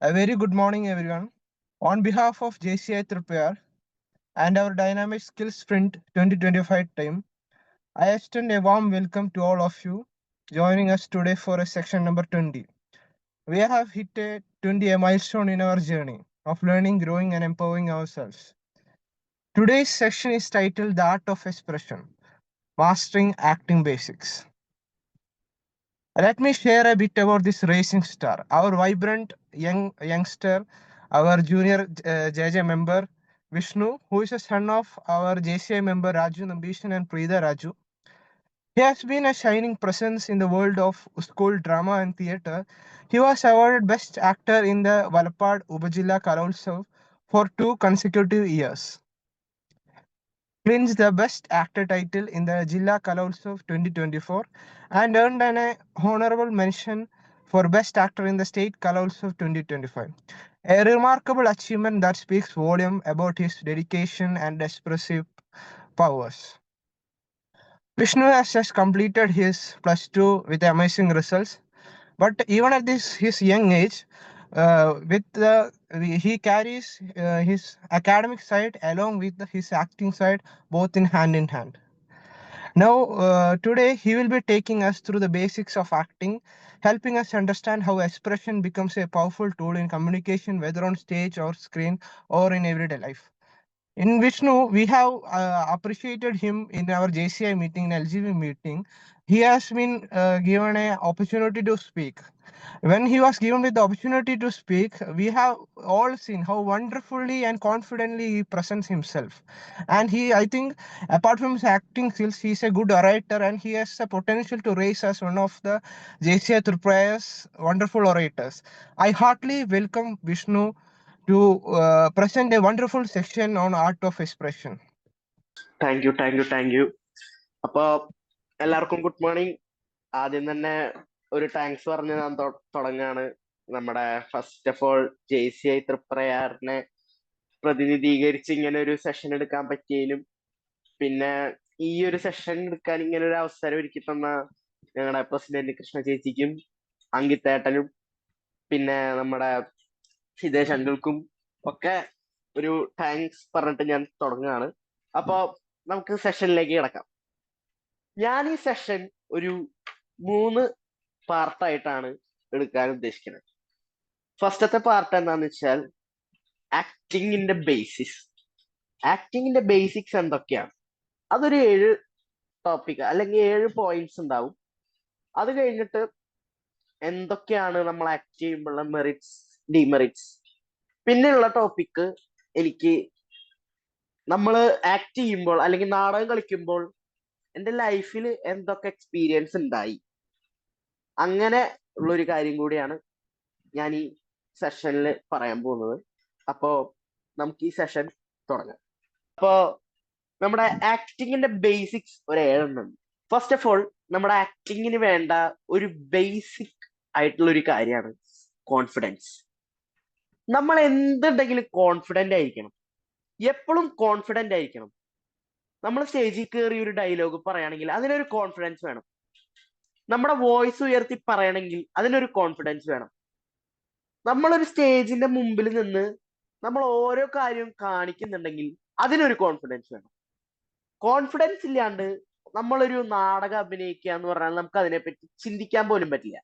A very good morning, everyone. On behalf of JCI Tripayar and our Dynamic Skills Sprint 2025 team, I extend a warm welcome to all of you joining us today for a section number 20. We have hit a 20 a milestone in our journey of learning, growing, and empowering ourselves. Today's section is titled The Art of Expression Mastering Acting Basics. Let me share a bit about this racing star, our vibrant youngster, our junior JJ member Vishnu, who is a son of our JCI member Raju Nambishan and Preeta Raju. He has been a shining presence in the world of school drama and theatre. He was awarded Best Actor in the Valapad Ubajilla Kalotsav for 2 consecutive years, clinched the Best Actor title in the Jilla Kalotsav 2024, and earned an honorable mention for Best Actor in the State Kalotsav 2025. A remarkable achievement that speaks volume about his dedication and expressive powers. Vishnu has just completed his plus 2 with amazing results, but even at his young age, he carries his academic side along with his acting side both in hand. Now, today he will be taking us through the basics of acting, helping us understand how expression becomes a powerful tool in communication, whether on stage or screen or in everyday life. In Vishnu, we have appreciated him in our JCI meeting, LGV meeting. He has been given an opportunity to speak. When he was given with the opportunity to speak, we have all seen how wonderfully and confidently he presents himself. And I think, apart from his acting skills, he is a good orator and he has the potential to raise as one of the JCI Tripraya's wonderful orators. I heartily welcome Vishnu to present a wonderful section on art of expression. Thank you. അപ്പൊ എല്ലാവർക്കും good morning. ആദ്യം തന്നെ ഒരു thanks പറഞ്ഞ് ഞാൻ തുടങ്ങാണ്. നമ്മുടെ first of all JCI തൃപ്രയാറിനെ പ്രതിനിധീകരിച്ച് ഇങ്ങനെ ഒരു സെഷൻ എടുക്കാൻ പറ്റിയതിനും, പിന്നെ ഈ ഒരു സെഷൻ എടുക്കാൻ ഇങ്ങനെ ഒരു അവസരം ഒരുക്കി തന്ന ഞങ്ങളുടെ പ്രസിഡന്റ് കൃഷ്ണ ചേച്ചിക്കും അങ്കിത്തേട്ടനും പിന്നെ നമ്മുടെ ഹിതേഷ് അങ്കിൾക്കും ഒക്കെ ഒരു താങ്ക്സ് പറഞ്ഞിട്ട് ഞാൻ തുടങ്ങുകയാണ്. അപ്പൊ നമുക്ക് സെഷനിലേക്ക് കിടക്കാം. ഞാൻ ഈ സെഷൻ ഒരു 3 പാർട്ടായിട്ടാണ് എടുക്കാൻ ഉദ്ദേശിക്കുന്നത്. ഫസ്റ്റത്തെ പാർട്ട് എന്താന്ന് വെച്ചാൽ ആക്ടിങ്ങിന്റെ ബേസിക്സ്. ആക്ടിങ്ങിന്റെ ബേസിക്സ് എന്തൊക്കെയാണ്? അതൊരു 7 ടോപ്പിക് അല്ലെങ്കിൽ 7 പോയിന്റ്സ് ഉണ്ടാവും. അത് കഴിഞ്ഞിട്ട് എന്തൊക്കെയാണ് നമ്മൾ ആക്ട് ചെയ്യുമ്പോഴുള്ള മെറിറ്റ്സ്, ഡിമെറിറ്റ്സ്. പിന്നെയുള്ള ടോപ്പിക്ക് എനിക്ക് നമ്മൾ ആക്ട് ചെയ്യുമ്പോൾ അല്ലെങ്കിൽ നാടകം കളിക്കുമ്പോൾ എൻ്റെ ലൈഫിൽ എന്തൊക്കെ എക്സ്പീരിയൻസ് ഉണ്ടായി, അങ്ങനെ ഉള്ളൊരു കാര്യം കൂടിയാണ് ഞാൻ ഈ സെഷനിൽ പറയാൻ പോകുന്നത്. അപ്പോ നമുക്ക് ഈ സെഷൻ തുടങ്ങാം. അപ്പോ നമ്മുടെ ആക്ടിങ്ങിന്റെ ബേസിക്സ് ഒരു 7 ഉണ്ട്. ഫസ്റ്റ് ഓഫ് ഓൾ നമ്മുടെ ആക്ടിങ്ങിന് വേണ്ട ഒരു ബേസിക് ആയിട്ടുള്ള ഒരു കാര്യമാണ് കോൺഫിഡൻസ്. നമ്മൾ എന്തുണ്ടെങ്കിലും കോൺഫിഡന്റ് ആയിരിക്കണം, എപ്പോഴും കോൺഫിഡന്റ് ആയിരിക്കണം. നമ്മൾ സ്റ്റേജിൽ കയറി ഒരു ഡയലോഗ് പറയുകയാണെങ്കിൽ അതിനൊരു കോൺഫിഡൻസ് വേണം. നമ്മുടെ വോയിസ് ഉയർത്തി പറയണമെങ്കിൽ അതിനൊരു കോൺഫിഡൻസ് വേണം. നമ്മളൊരു സ്റ്റേജിന്റെ മുമ്പിൽ നിന്ന് നമ്മൾ ഓരോ കാര്യവും കാണിക്കുന്നുണ്ടെങ്കിൽ അതിനൊരു കോൺഫിഡൻസ് വേണം. കോൺഫിഡൻസ് ഇല്ലാണ്ട് നമ്മളൊരു നാടകം അഭിനയിക്കുക എന്ന് പറഞ്ഞാൽ നമുക്ക് അതിനെപ്പറ്റി ചിന്തിക്കാൻ പോലും പറ്റില്ല.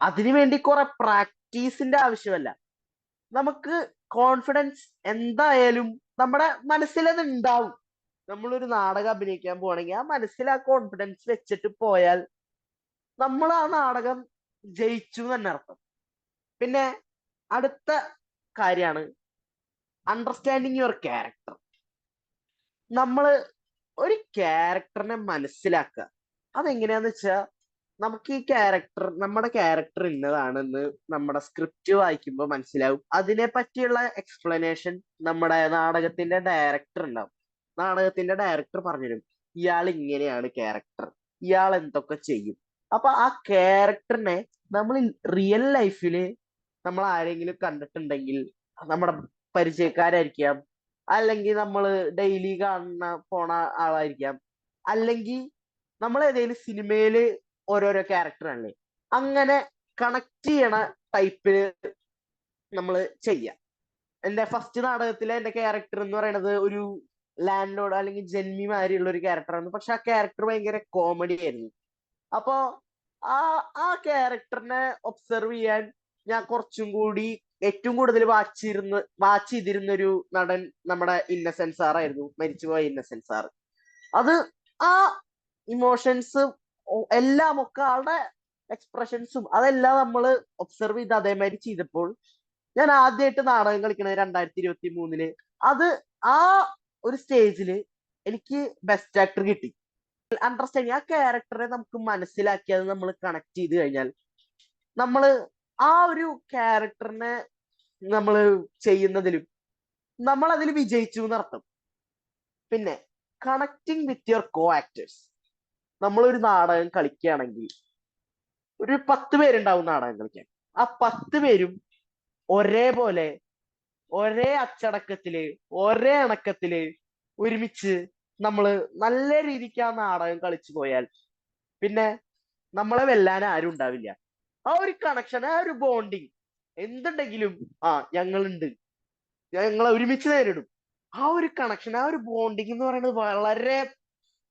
അതിനുവേണ്ടി കുറെ പ്രാക്ടീസിന്റെ ആവശ്യമല്ല. നമുക്ക് കോൺഫിഡൻസ് എന്തായാലും നമ്മുടെ മനസ്സിലത് ഉണ്ടാവും. നമ്മളൊരു നാടകം അഭിനയിക്കാൻ പോവാണെങ്കിൽ ആ മനസ്സിൽ ആ കോൺഫിഡൻസ് വെച്ചിട്ട് പോയാൽ നമ്മൾ ആ നാടകം ജയിച്ചു തന്നെ അർത്ഥം. പിന്നെ അടുത്ത കാര്യമാണ് അണ്ടർസ്റ്റാൻഡിങ് യുവർ ക്യാരക്ടർ. നമ്മൾ ഒരു ക്യാരക്ടറിനെ മനസ്സിലാക്കുക. അതെങ്ങനെയാന്ന് വെച്ചാൽ നമുക്ക് ഈ ക്യാരക്ടർ, നമ്മുടെ ക്യാരക്ടർ ഇന്നതാണെന്ന് നമ്മുടെ സ്ക്രിപ്റ്റ് വായിക്കുമ്പോൾ മനസ്സിലാവും. അതിനെ പറ്റിയുള്ള എക്സ്പ്ലനേഷൻ നമ്മുടെ നാടകത്തിന്റെ ഡയറക്ടർ ഉണ്ടാവും. നാടകത്തിന്റെ ഡയറക്ടർ പറഞ്ഞുതരും, ഇയാൾ ഇങ്ങനെയാണ് ക്യാരക്ടർ, ഇയാൾ എന്തൊക്കെ ചെയ്യും. അപ്പൊ ആ ക്യാരക്ടറിനെ നമ്മൾ റിയൽ ലൈഫില് നമ്മൾ ആരെങ്കിലും കണ്ടിട്ടുണ്ടെങ്കിൽ, നമ്മുടെ പരിചയക്കാരായിരിക്കാം, അല്ലെങ്കിൽ നമ്മൾ ഡെയിലി കാണുന്ന പോണ ആളായിരിക്കാം, അല്ലെങ്കിൽ നമ്മൾ ഏതെങ്കിലും സിനിമയില് ഓരോരോ ക്യാരക്ടർ ആണല്ലേ, അങ്ങനെ കണക്ട് ചെയ്യണ ടൈപ്പില് നമ്മൾ ചെയ്യുക. എന്റെ ഫസ്റ്റ് നാടകത്തിലെ എന്റെ ക്യാരക്ടർ എന്ന് പറയുന്നത് ഒരു ലാൻഡ് ലോഡ് അല്ലെങ്കിൽ ജന്മിമാരിയുള്ള ഒരു ക്യാരക്ടറാണ്. പക്ഷെ ആ ക്യാരക്ടർ ഭയങ്കര കോമഡി ആയിരുന്നു. അപ്പോ ആ ആ ക്യാരക്ടറിനെ ഒബ്സർവ് ചെയ്യാൻ ഞാൻ കുറച്ചും കൂടി ഏറ്റവും കൂടുതൽ വാച്ച് ചെയ്തിരുന്ന ഒരു നടൻ നമ്മുടെ ഇന്നസെന്റ് സാറായിരുന്നു, മരിച്ചുപോയ ഇന്നസെന്റ് സാർ. അത് ആ ഇമോഷൻസ് എല്ലാം ഒക്കെ ആളുടെ എക്സ്പ്രഷൻസും അതെല്ലാം നമ്മൾ ഒബ്സർവ് ചെയ്ത് അതേമാതിരി ചെയ്തപ്പോൾ ഞാൻ ആദ്യമായിട്ട് നാടകം കളിക്കണത് 2023 അത് ആ ഒരു സ്റ്റേജില് എനിക്ക് ബെസ്റ്റ് ആക്ടർ കിട്ടി. അണ്ടർസ്റ്റാൻഡിങ് ആ ക്യാരക്ടറെ നമുക്ക് മനസ്സിലാക്കി അത് നമ്മൾ കണക്ട് ചെയ്ത് കഴിഞ്ഞാൽ നമ്മൾ ആ ഒരു ക്യാരക്ടറിനെ നമ്മൾ ചെയ്യുന്നതിലും നമ്മൾ അതിൽ വിജയിച്ചു എന്നർത്ഥം. പിന്നെ connecting with your co actors. നമ്മളൊരു നാടകം കളിക്കുകയാണെങ്കിൽ ഒരു 10 പേരുണ്ടാവും നാടകം കളിക്കാൻ. ആ 10 പേരും ഒരേപോലെ ഒരേ അച്ചടക്കത്തില് ഒരേ അണക്കത്തില് ഒരുമിച്ച് നമ്മള് നല്ല രീതിക്ക് ആ നാടകം കളിച്ചു പോയാൽ പിന്നെ നമ്മളെ വെല്ലാൻ ആരും ഉണ്ടാവില്ല. ആ ഒരു കണക്ഷൻ, ആ ഒരു ബോണ്ടിങ് എന്തുണ്ടെങ്കിലും ഞങ്ങളുണ്ട്, ഞങ്ങളെ ഒരുമിച്ച് നേരിടും. ആ ഒരു കണക്ഷൻ, ആ ഒരു ബോണ്ടിങ് എന്ന് പറയുന്നത് വളരെ,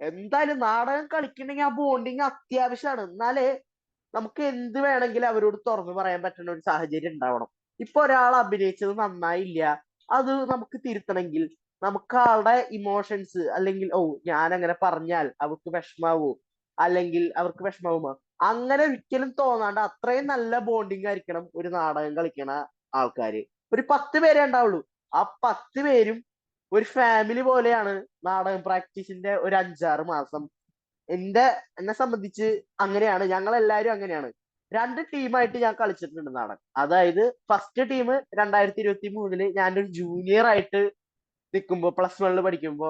എന്തായാലും നാടകം കളിക്കണമെങ്കിൽ ആ ബോണ്ടിങ് അത്യാവശ്യമാണ്. എന്നാലേ നമുക്ക് എന്ത് വേണമെങ്കിലും അവരോട് തുറന്നു പറയാൻ പറ്റുന്ന ഒരു സാഹചര്യം ഉണ്ടാവണം. ഇപ്പൊ ഒരാൾ അഭിനയിച്ചത് നന്നായില്ല, അത് നമുക്ക് തിരുത്തണമെങ്കിൽ നമുക്ക് ആളുടെ ഇമോഷൻസ്, അല്ലെങ്കിൽ ഞാൻ അങ്ങനെ പറഞ്ഞാൽ അവർക്ക് വിഷമാവോ, അല്ലെങ്കിൽ അവർക്ക് വിഷമാവുമോ, അങ്ങനെ ഒരിക്കലും തോന്നാണ്ട് അത്രയും നല്ല ബോണ്ടിങ് ആയിരിക്കണം ഒരു നാടകം കളിക്കണ ആൾക്കാര്. ഒരു 10 പേരെ ഉണ്ടാവുള്ളൂ. ആ 10 പേരും ഒരു ഫാമിലി പോലെയാണ് നാടകം പ്രാക്ടീസിന്റെ ഒരു 5-6 മാസം. എന്നെ സംബന്ധിച്ച് അങ്ങനെയാണ്, ഞങ്ങൾ എല്ലാവരും അങ്ങനെയാണ്. 2 ടീമായിട്ട് ഞാൻ കളിച്ചിട്ടുണ്ട് നാടകം. അതായത് ഫസ്റ്റ് ടീം 2023 ഞാനൊരു ജൂനിയർ ആയിട്ട് നിൽക്കുമ്പോ, +1 പഠിക്കുമ്പോ,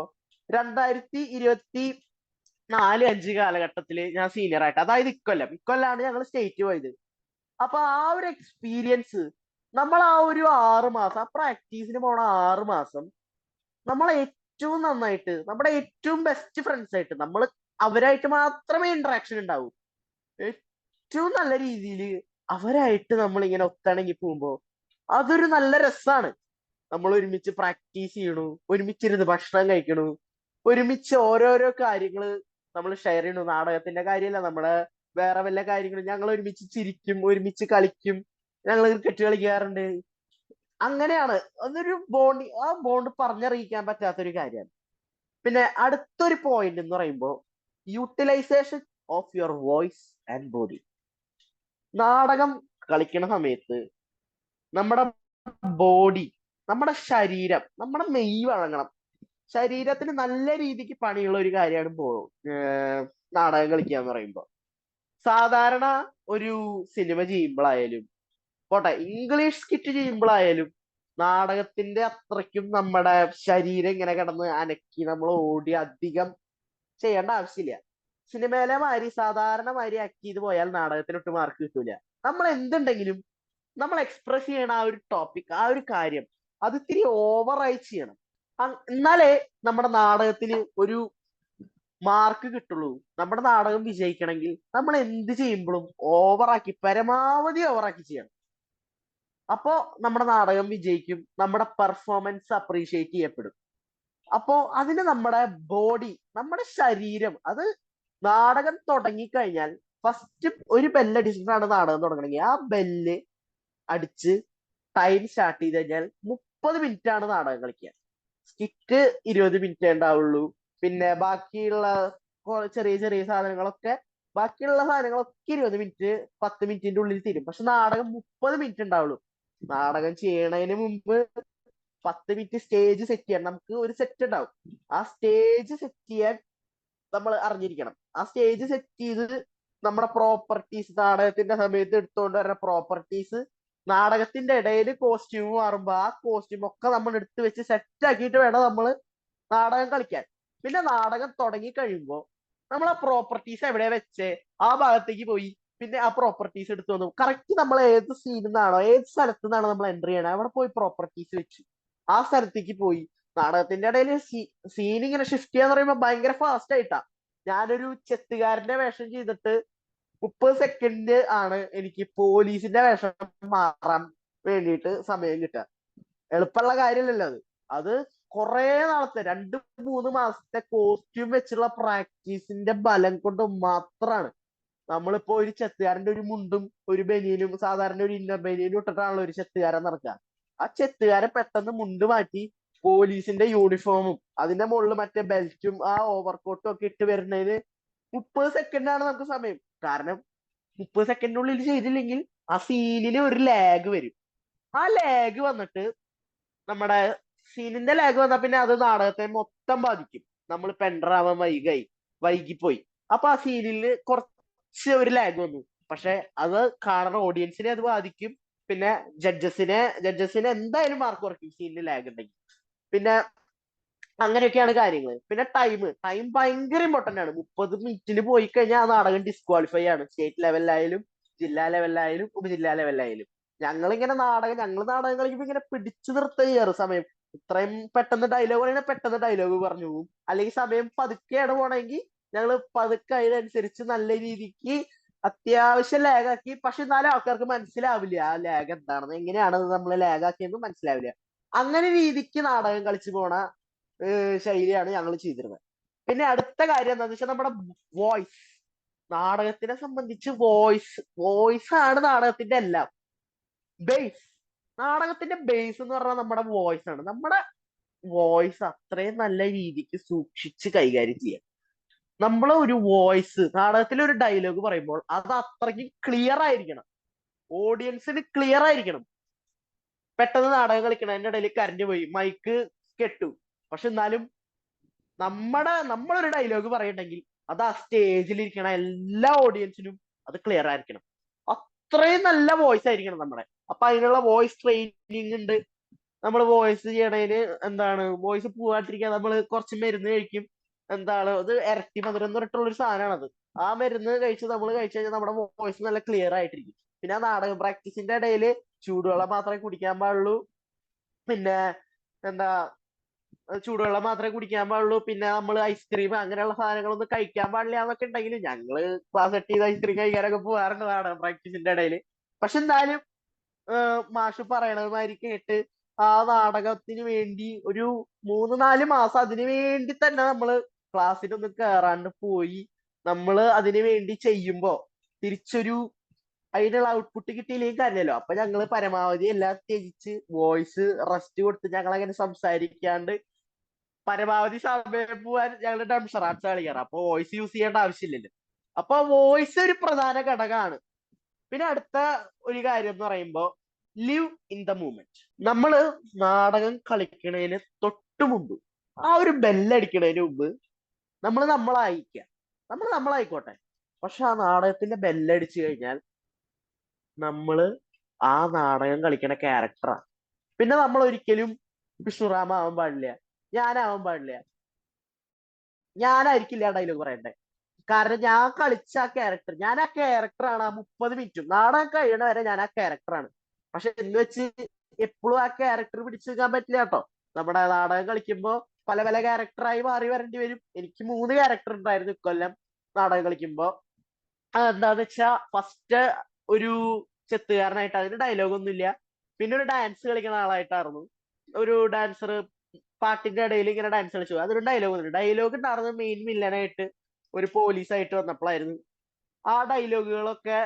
2024-5 കാലഘട്ടത്തില് ഞാൻ സീനിയർ ആയിട്ട്, അതായത് ഇക്കൊല്ലാണ് ഞങ്ങൾ സ്റ്റേറ്റ് പോയത്. അപ്പൊ ആ ഒരു എക്സ്പീരിയൻസ്, നമ്മൾ ആ ഒരു 6 മാസം, ആ പ്രാക്ടീസിന് പോണ 6 മാസം നമ്മൾ ഏറ്റവും നന്നായിട്ട് നമ്മുടെ ഏറ്റവും ബെസ്റ്റ് ഫ്രണ്ട്സ് ആയിട്ട് നമ്മൾ അവരായിട്ട് മാത്രമേ ഇന്ററാക്ഷൻ ഉണ്ടാവൂ. ഏറ്റവും നല്ല രീതിയിൽ അവരായിട്ട് നമ്മൾ ഇങ്ങനെ ഒത്തിണങ്ങി പോകുമ്പോ അതൊരു നല്ല രസമാണ്. നമ്മൾ ഒരുമിച്ച് പ്രാക്ടീസ് ചെയ്യണു, ഒരുമിച്ചിരുന്ന് ഭക്ഷണം കഴിക്കണു, ഒരുമിച്ച് ഓരോരോ കാര്യങ്ങൾ നമ്മൾ ഷെയർ ചെയ്യണു. നാടകത്തിന്റെ കാര്യമല്ല, നമ്മുടെ വേറെ വല്ല കാര്യങ്ങളും ഞങ്ങൾ ഒരുമിച്ച് ചിരിക്കും, ഒരുമിച്ച് കളിക്കും, ഞങ്ങൾ ക്രിക്കറ്റ് കളിക്കാറുണ്ട്. അങ്ങനെയാണ് അതൊരു ബോണ്ട്. ആ ബോണ്ട് പറഞ്ഞറിയിക്കാൻ പറ്റാത്തൊരു കാര്യമാണ്. പിന്നെ അടുത്തൊരു പോയിന്റ് എന്ന് പറയുമ്പോൾ utilisation of your voice and body. നാടകം കളിക്കുന്ന സമയത്ത് നമ്മുടെ ബോഡി, നമ്മുടെ ശരീരം, നമ്മുടെ മെയ് വഴങ്ങണം. ശരീരത്തിന് നല്ല രീതിക്ക് പണിയുള്ള ഒരു കാര്യമാണ് നാടകം കളിക്കുക എന്ന് പറയുമ്പോൾ. സാധാരണ ഒരു സിനിമ ചെയ്യുമ്പോഴായാലും പോട്ടെ, ഇംഗ്ലീഷ് സ്കിറ്റ് ചെയ്യുമ്പോഴായാലും നാടകത്തിന്റെ അത്രയ്ക്കും നമ്മുടെ ശരീരം ഇങ്ങനെ കിടന്ന് അനക്കി നമ്മൾ ഓടി അധികം ചെയ്യേണ്ട ആവശ്യമില്ല. സിനിമയിലെ മാതിരി സാധാരണ മാതിരി ആക്ട് ചെയ്ത് പോയാൽ നാടകത്തിനൊട്ട് മാർക്ക് കിട്ടൂല. നമ്മൾ എന്തുണ്ടെങ്കിലും നമ്മൾ എക്സ്പ്രസ് ചെയ്യണ ആ ഒരു ടോപ്പിക്, ആ ഒരു കാര്യം, അത് ഇത്തിരി ഓവറായി ചെയ്യണം. എന്നാലേ നമ്മുടെ നാടകത്തിന് ഒരു മാർക്ക് കിട്ടുള്ളൂ. നമ്മുടെ നാടകം വിജയിക്കണമെങ്കിൽ നമ്മൾ എന്ത് ചെയ്യുമ്പോഴും പരമാവധി ഓവറാക്കി ചെയ്യണം. അപ്പോ നമ്മുടെ നാടകം വിജയിക്കും, നമ്മുടെ പെർഫോമൻസ് അപ്രീഷിയേറ്റ് ചെയ്യപ്പെടും. അപ്പോ അതിന് നമ്മുടെ ബോഡി, നമ്മുടെ ശരീരം, അത് നാടകം തുടങ്ങിക്കഴിഞ്ഞാൽ ഫസ്റ്റ് ഒരു ബെല്ലടിച്ചിട്ടാണ് നാടകം തുടങ്ങണമെങ്കിൽ ആ ബെല്ല് അടിച്ച് ടൈം സ്റ്റാർട്ട് ചെയ്ത് കഴിഞ്ഞാൽ 30 മിനിറ്റ് ആണ് നാടകം കളിക്കുക. സ്കിറ്റ് 20 മിനിറ്റ് ഉണ്ടാവുള്ളൂ. പിന്നെ ബാക്കിയുള്ള ചെറിയ ചെറിയ സാധനങ്ങളൊക്കെ, ബാക്കിയുള്ള സാധനങ്ങളൊക്കെ 20 മിനിറ്റ് 10 മിനിറ്റിന്റെ ഉള്ളിൽ തീരും. പക്ഷെ നാടകം 30 മിനിറ്റ് ഉണ്ടാവുള്ളൂ. നാടകം ചെയ്യണതിന് മുമ്പ് 10 മിനിറ്റ് സ്റ്റേജ് സെറ്റ് ചെയ്യാൻ നമുക്ക് ഒരു സെറ്റ് ഉണ്ടാവും. ആ സ്റ്റേജ് സെറ്റ് ചെയ്യാൻ നമ്മൾ അറിഞ്ഞിരിക്കണം. ആ സ്റ്റേജ് സെറ്റ് ചെയ്ത് നമ്മുടെ പ്രോപ്പർട്ടീസ്, നാടകത്തിന്റെ സമയത്ത് എടുത്തുകൊണ്ട് വരുന്ന പ്രോപ്പർട്ടീസ്, നാടകത്തിന്റെ ഇടയിൽ കോസ്റ്റ്യൂം മാറുമ്പോ ആ കോസ്റ്റ്യൂം ഒക്കെ നമ്മൾ എടുത്ത് വെച്ച് സെറ്റ് ആക്കിയിട്ട് വേണം നമ്മൾ നാടകം കളിക്കാൻ. പിന്നെ നാടകം തുടങ്ങി കഴിയുമ്പോ നമ്മൾ ആ പ്രോപ്പർട്ടീസ് എവിടെ വെച്ച് ആ ഭാഗത്തേക്ക് പോയി പിന്നെ ആ പ്രോപ്പർട്ടീസ് എടുത്തു വന്നു. കറക്റ്റ് നമ്മൾ ഏത് സീനിൽ നിന്നാണോ, ഏത് സ്ഥലത്തു നിന്നാണോ നമ്മൾ എൻട്രി ചെയ്യണത്, അവിടെ പോയി പ്രോപ്പർട്ടീസ് വെച്ചു ആ സ്ഥലത്തേക്ക് പോയി. നാടകത്തിന്റെ ഇടയിൽ സീൻ ഇങ്ങനെ ഷിഫ്റ്റ് ചെയ്യാന്ന് പറയുമ്പോൾ ഭയങ്കര ഫാസ്റ്റ് ആയിട്ടാ. ഞാനൊരു ചെത്തുകാരന്റെ വേഷം ചെയ്തിട്ട് 30 സെക്കൻഡ് ആണ് എനിക്ക് പോലീസിന്റെ വേഷം മാറാൻ വേണ്ടിയിട്ട് സമയം കിട്ടുക. എളുപ്പമുള്ള കാര്യമല്ലല്ലോ അത്. അത് കുറെ നാളത്തെ 2-3 മാസത്തെ കോസ്റ്റ്യൂം വെച്ചുള്ള പ്രാക്ടീസിന്റെ ബലം കൊണ്ട് മാത്രമാണ് നമ്മളിപ്പോ ഒരു ചെത്തുകാരന്റെ ഒരു മുണ്ടും ഒരു ബനിയനും സാധാരണ ഒരു ഇന്നർ ബനിയനും ഇട്ടിട്ടാണല്ലോ ഒരു ചെത്തുകാരൻ നടക്കുക. ആ ചെത്തുകാരൻ പെട്ടെന്ന് മുണ്ട് മാറ്റി പോലീസിന്റെ യൂണിഫോമും അതിന്റെ മുകളിൽ മറ്റേ ബെൽറ്റും ആ ഓവർകോട്ടും ഒക്കെ ഇട്ട് വരുന്നതിന് 30 സെക്കൻഡാണ് നമുക്ക് സമയം. കാരണം 30 സെക്കൻഡിനുള്ളിൽ ചെയ്തില്ലെങ്കിൽ ആ സീനിന് ഒരു ലാഗ് വരും. ആ ലാഗ് വന്നിട്ട് നമ്മുടെ സീനിന്റെ ലാഗ് വന്നാൽ പിന്നെ അത് നാടകത്തെ മൊത്തം ബാധിക്കും. നമ്മൾ പെൻഡ്രാവാൻ വൈകിപ്പോയി. അപ്പൊ ആ സീനിൽ കുറച്ച് ഒരു ലാഗ് വന്നു. പക്ഷെ അത് കാണുന്ന ഓഡിയൻസിനെ അത് ബാധിക്കും. പിന്നെ ജഡ്ജസിനെ എന്തായാലും മാർക്ക് കുറയ്ക്കും സീനിൽ ലാഗ് ഉണ്ടെങ്കിൽ. പിന്നെ അങ്ങനെയൊക്കെയാണ് കാര്യങ്ങൾ. പിന്നെ ടൈം ഭയങ്കര ഇമ്പോർട്ടന്റ് ആണ്. 30 മിനിറ്റിന് പോയി കഴിഞ്ഞാൽ ആ നാടകം ഡിസ്ക്വാളിഫൈ ആണ്. സ്റ്റേറ്റ് ലെവലിലായാലും ജില്ലാ ലെവലിലായാലും ഉപജില്ലാ ലെവലിലായാലും. ഞങ്ങൾ നാടകം കളിക്കുമ്പോൾ ഇങ്ങനെ പിടിച്ചു നിർത്തുക ചെയ്യാറ് സമയം. ഇത്രയും പെട്ടെന്ന് ഡയലോഗ് പറയണ പെട്ടെന്ന് ഡയലോഗ് പറഞ്ഞു പോകും. അല്ലെങ്കിൽ സമയം പതുക്കെയാണ് പോണെങ്കിൽ ഞങ്ങൾ പതുക്കെ അതിനനുസരിച്ച് നല്ല രീതിക്ക് അത്യാവശ്യം ലാഗാക്കി. പക്ഷെ എന്നാലും ആൾക്കാർക്ക് മനസ്സിലാവില്ല ആ ലാഗ് എന്താണെന്ന്, എങ്ങനെയാണ് നമ്മൾ ലാഗാക്കിയെന്ന് മനസ്സിലാവില്ല. അങ്ങനെ രീതിക്ക് നാടകം കളിച്ചു പോണ ശൈലിയാണ് ഞങ്ങൾ ചെയ്തിരുന്നത്. പിന്നെ അടുത്ത കാര്യം എന്താണെന്ന് വെച്ചാൽ നമ്മുടെ വോയിസ്. നാടകത്തിനെ സംബന്ധിച്ച് വോയിസ് ആണ് നാടകത്തിന്റെ എല്ലാം ബേസ്. നാടകത്തിന്റെ ബേസ് എന്ന് പറഞ്ഞാൽ നമ്മുടെ വോയിസ് ആണ്. നമ്മുടെ വോയിസ് അത്രയും നല്ല രീതിക്ക് സൂക്ഷിച്ച് കൈകാര്യം ചെയ്യാം. നമ്മൾ ഒരു വോയിസ് നാടകത്തിൽ ഒരു ഡയലോഗ് പറയുമ്പോൾ അത് അത്രയ്ക്ക് ക്ലിയർ ആയിരിക്കണം, ഓഡിയൻസിന് ക്ലിയർ ആയിരിക്കണം. പെട്ടെന്ന് നാടകം കളിക്കണതിന്റെ ഇടയിൽ കരഞ്ഞു പോയി, മൈക്ക് കെട്ടു, പക്ഷെ എന്നാലും നമ്മളൊരു ഡയലോഗ് പറയണ്ടെങ്കിൽ അത് ആ സ്റ്റേജിലിരിക്കണ എല്ലാ ഓഡിയൻസിനും അത് ക്ലിയർ ആയിരിക്കണം. അത്രയും നല്ല വോയിസ് ആയിരിക്കണം നമ്മുടെ. അപ്പൊ അതിനുള്ള വോയിസ് ട്രെയിനിങ് ഉണ്ട്. നമ്മൾ വോയിസ് ചെയ്യണതിന് വോയിസ് പോവാണ്ടിരിക്കാൻ നമ്മൾ കുറച്ച് മരുന്ന് കഴിക്കും. അത് ഇരട്ടി മധുരം എന്ന് പറഞ്ഞിട്ടുള്ള ഒരു സാധനമാണത്. ആ മരുന്ന് നമ്മൾ കഴിച്ചു കഴിഞ്ഞാൽ നമ്മുടെ വോയിസ് നല്ല ക്ലിയർ ആയിട്ടിരിക്കും. പിന്നെ ആ നാടക പ്രാക്ടീസിന്റെ ഇടയിൽ ചൂടുവെള്ളം മാത്രമേ കുടിക്കാൻ പാടുള്ളൂ. പിന്നെ എന്താ ചൂടുവെള്ളം മാത്രമേ കുടിക്കാൻ പാടുള്ളൂ. പിന്നെ നമ്മൾ ഐസ്ക്രീം അങ്ങനെയുള്ള സാധനങ്ങളൊന്നും കഴിക്കാൻ പാടില്ല എന്നൊക്കെ ഉണ്ടെങ്കിൽ ഞങ്ങള് ക്ലാസ് കട്ട് ചെയ്ത് ഐസ്ക്രീം കഴിക്കാനൊക്കെ പോകാറുണ്ട് നാടക പ്രാക്ടീസിന്റെ ഇടയിൽ. പക്ഷെ എന്തായാലും മാഷ് പറയണത് മാതിരി കേട്ട് ആ നാടകത്തിന് വേണ്ടി ഒരു 3-4 മാസം അതിനു വേണ്ടി തന്നെ നമ്മള് ക്ലാസ്സിലൊന്നും കയറാണ്ട് പോയി അതിനു വേണ്ടി ചെയ്യുമ്പോ തിരിച്ചൊരു അതിനുള്ള ഔട്ട്പുട്ട് കിട്ടിയില്ലെങ്കിൽ കാര്യമല്ലോ. അപ്പൊ ഞങ്ങള് പരമാവധി എല്ലാം ത്യജിച്ച് വോയിസ് റെസ്റ്റ് കൊടുത്ത് ഞങ്ങൾ അങ്ങനെ സംസാരിക്കാണ്ട് പരമാവധി സമയം പോവാൻ ഞങ്ങൾ ഡംഷറാട്സ് കളിക്കാറ്. അപ്പൊ വോയിസ് യൂസ് ചെയ്യേണ്ട ആവശ്യമില്ലല്ലോ. അപ്പൊ വോയിസ് ഒരു പ്രധാന ഘടകമാണ്. പിന്നെ അടുത്ത ഒരു കാര്യം എന്ന് പറയുമ്പോ ലിവ് ഇൻ ദ മൂമെന്റ്. നമ്മള് നാടകം കളിക്കണതിന് തൊട്ട് മുമ്പ് ആ ഒരു ബെല്ലടിക്കണതിന് മുമ്പ് നമ്മളായിക്കോട്ടെ. പക്ഷെ ആ നാടകത്തിന്റെ ബെല്ലടിച്ചു കഴിഞ്ഞാൽ നമ്മള് ആ നാടകം കളിക്കണ ക്യാരക്ടറാണ്. പിന്നെ നമ്മൾ ഒരിക്കലും വിഷുറാമാവാൻ പാടില്ല, ഞാനാവാൻ പാടില്ല. ഞാനായിരിക്കില്ല ആ ഡയലോഗ് പറയണ്ടേ. കാരണം ഞാൻ കളിച്ച ആ ക്യാരക്ടർ, ഞാൻ ആ ക്യാരക്ടറാണ്. ആ 30 മിനിറ്റും നാടകം കഴിയണ വരെ ഞാൻ ആ ക്യാരക്ടറാണ്. പക്ഷെ എന്ന് വെച്ച് എപ്പോഴും ആ ക്യാരക്ടർ പിടിച്ചു നിൽക്കാൻ പറ്റില്ല കേട്ടോ. നമ്മുടെ നാടകം കളിക്കുമ്പോ പല പല ക്യാരക്ടറായി മാറി വരേണ്ടി വരും. എനിക്ക് 3 ക്യാരക്ടർ ഉണ്ടായിരുന്നു ഇക്കൊല്ലം നാടകം കളിക്കുമ്പോ. എന്താന്ന് വെച്ചാ ഫസ്റ്റ് ഒരു ചെത്തുകാരനായിട്ട്, അതിന് ഡയലോഗ് ഒന്നുമില്ല. പിന്നെ ഒരു ഡാൻസ് കളിക്കുന്ന ആളായിട്ടായിരുന്നു. ഒരു ഡാൻസർ പാട്ടിന്റെ ഇടയിൽ ഇങ്ങനെ ഡാൻസ് കളിച്ചു, അതൊരു ഡയലോഗ് ഉണ്ടായിരുന്നത് മെയിൻ വില്ലനായിട്ട് ഒരു പോലീസായിട്ട് വന്നപ്പോഴായിരുന്നു. ആ ഡയലോഗുകളൊക്കെ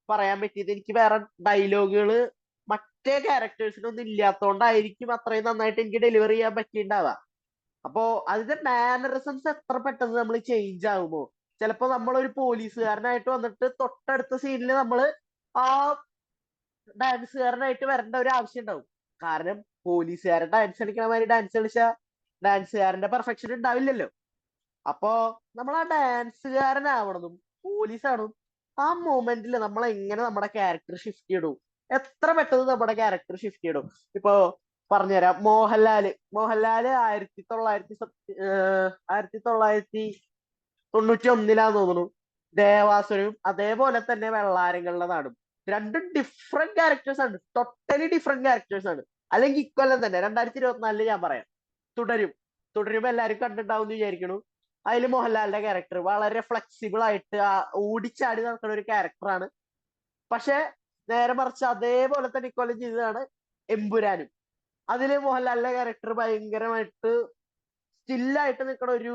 പറയാൻ പറ്റിയത് എനിക്ക് വേറെ ഡയലോഗുകൾ മറ്റേ ക്യാരക്ടേഴ്സിനൊന്നും ഇല്ലാത്തതുകൊണ്ടായിരിക്കും അത്രയും നന്നായിട്ട് എനിക്ക് ഡെലിവറി ചെയ്യാൻ പറ്റിയിട്ടുണ്ടാവുക. അപ്പോ അതിന്റെ മാനറിസംസ് എത്ര പെട്ടെന്ന് നമ്മൾ ചേഞ്ച് ആകുമോ. ചിലപ്പോ നമ്മളൊരു പോലീസുകാരനായിട്ട് വന്നിട്ട് തൊട്ടടുത്ത സീനിൽ ആ ഡാൻസുകാരനായിട്ട് വരേണ്ട ഒരു ആവശ്യം ഉണ്ടാവും. കാരണം പോലീസുകാരൻ ഡാൻസ് കളിക്കണ മാതിരി ഡാൻസ് കളിച്ചാൽ ഡാൻസുകാരന്റെ പെർഫെക്ഷൻ ഉണ്ടാവില്ലല്ലോ. അപ്പോ നമ്മൾ ആ ഡാൻസുകാരനാവണതും പോലീസാണും ആ മൊമെന്റിൽ നമ്മൾ എങ്ങനെ നമ്മുടെ ക്യാരക്ടർ ഷിഫ്റ്റ് ചെയ്യണം, എത്ര പെട്ടെന്ന് നമ്മുടെ ക്യാരക്ടർ ഷിഫ്റ്റ് ചെയ്യണം. ഇപ്പോ പറഞ്ഞുതരാം. മോഹൻലാല് 1991 തോന്നുന്നു ദേവാസുരവും അതേപോലെ തന്നെ വെള്ളാരങ്ങളുടെ നാടും രണ്ടും ഡിഫറെന്റ് ക്യാരക്ടേഴ്സ് ആണ്. ടോട്ടലി ഡിഫറെന്റ് ക്യാരക്ടേഴ്സ് ആണ്. അല്ലെങ്കിൽ ഇക്കൊല്ലം തന്നെ 2024 ഞാൻ പറയാം തുടരും എല്ലാവരും കണ്ടിട്ടുണ്ടാവും എന്ന് വിചാരിക്കണു. അതിൽ മോഹൻലാലിന്റെ ക്യാരക്ടർ വളരെ ഫ്ലെക്സിബിൾ ആയിട്ട് ഓടിച്ചാടി നടക്കുന്ന ഒരു ക്യാരക്ടറാണ്. പക്ഷെ നേരെ മറിച്ച് അതേപോലെ തന്നെ ഇക്കൊല്ലം ചെയ്തതാണ് എമ്പുരാനും. അതില് മോഹൻലാലിന്റെ ക്യാരക്ടർ ഭയങ്കരമായിട്ട് സ്റ്റില്ലായിട്ട് നിൽക്കണ ഒരു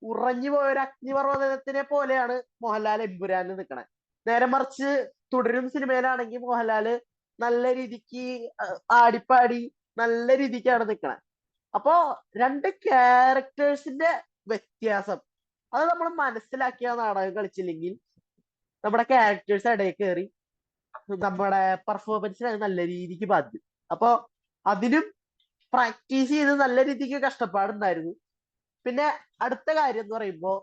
ഉറഞ്ഞു പോയ ഒരു അഗ്നിപർവ്വതത്തിനെ പോലെയാണ് മോഹൻലാൽ എമ്പുരാനിൽ നിൽക്കണത്. നേരെ മറിച്ച് തുടരും സിനിമയിലാണെങ്കിൽ മോഹൻലാല് നല്ല രീതിക്ക് ആടിപ്പാടി നല്ല രീതിക്കാണ് നിൽക്കണത്. അപ്പോ രണ്ട് ക്യാരക്ടേഴ്സിന്റെ വ്യത്യാസം അത് നമ്മൾ മനസ്സിലാക്കിയ നാടകം കളിച്ചില്ലെങ്കിൽ നമ്മുടെ ക്യാരക്ടേഴ്സ് ഇടയിൽ കയറി നമ്മുടെ പെർഫോമൻസിനെ അത് നല്ല രീതിക്ക് ബാധിക്കും. അപ്പൊ അതിനും പ്രാക്ടീസ് ചെയ്ത് നല്ല രീതിക്ക് കഷ്ടപ്പാടുണ്ടായിരുന്നു. പിന്നെ അടുത്ത കാര്യം എന്ന് പറയുമ്പോ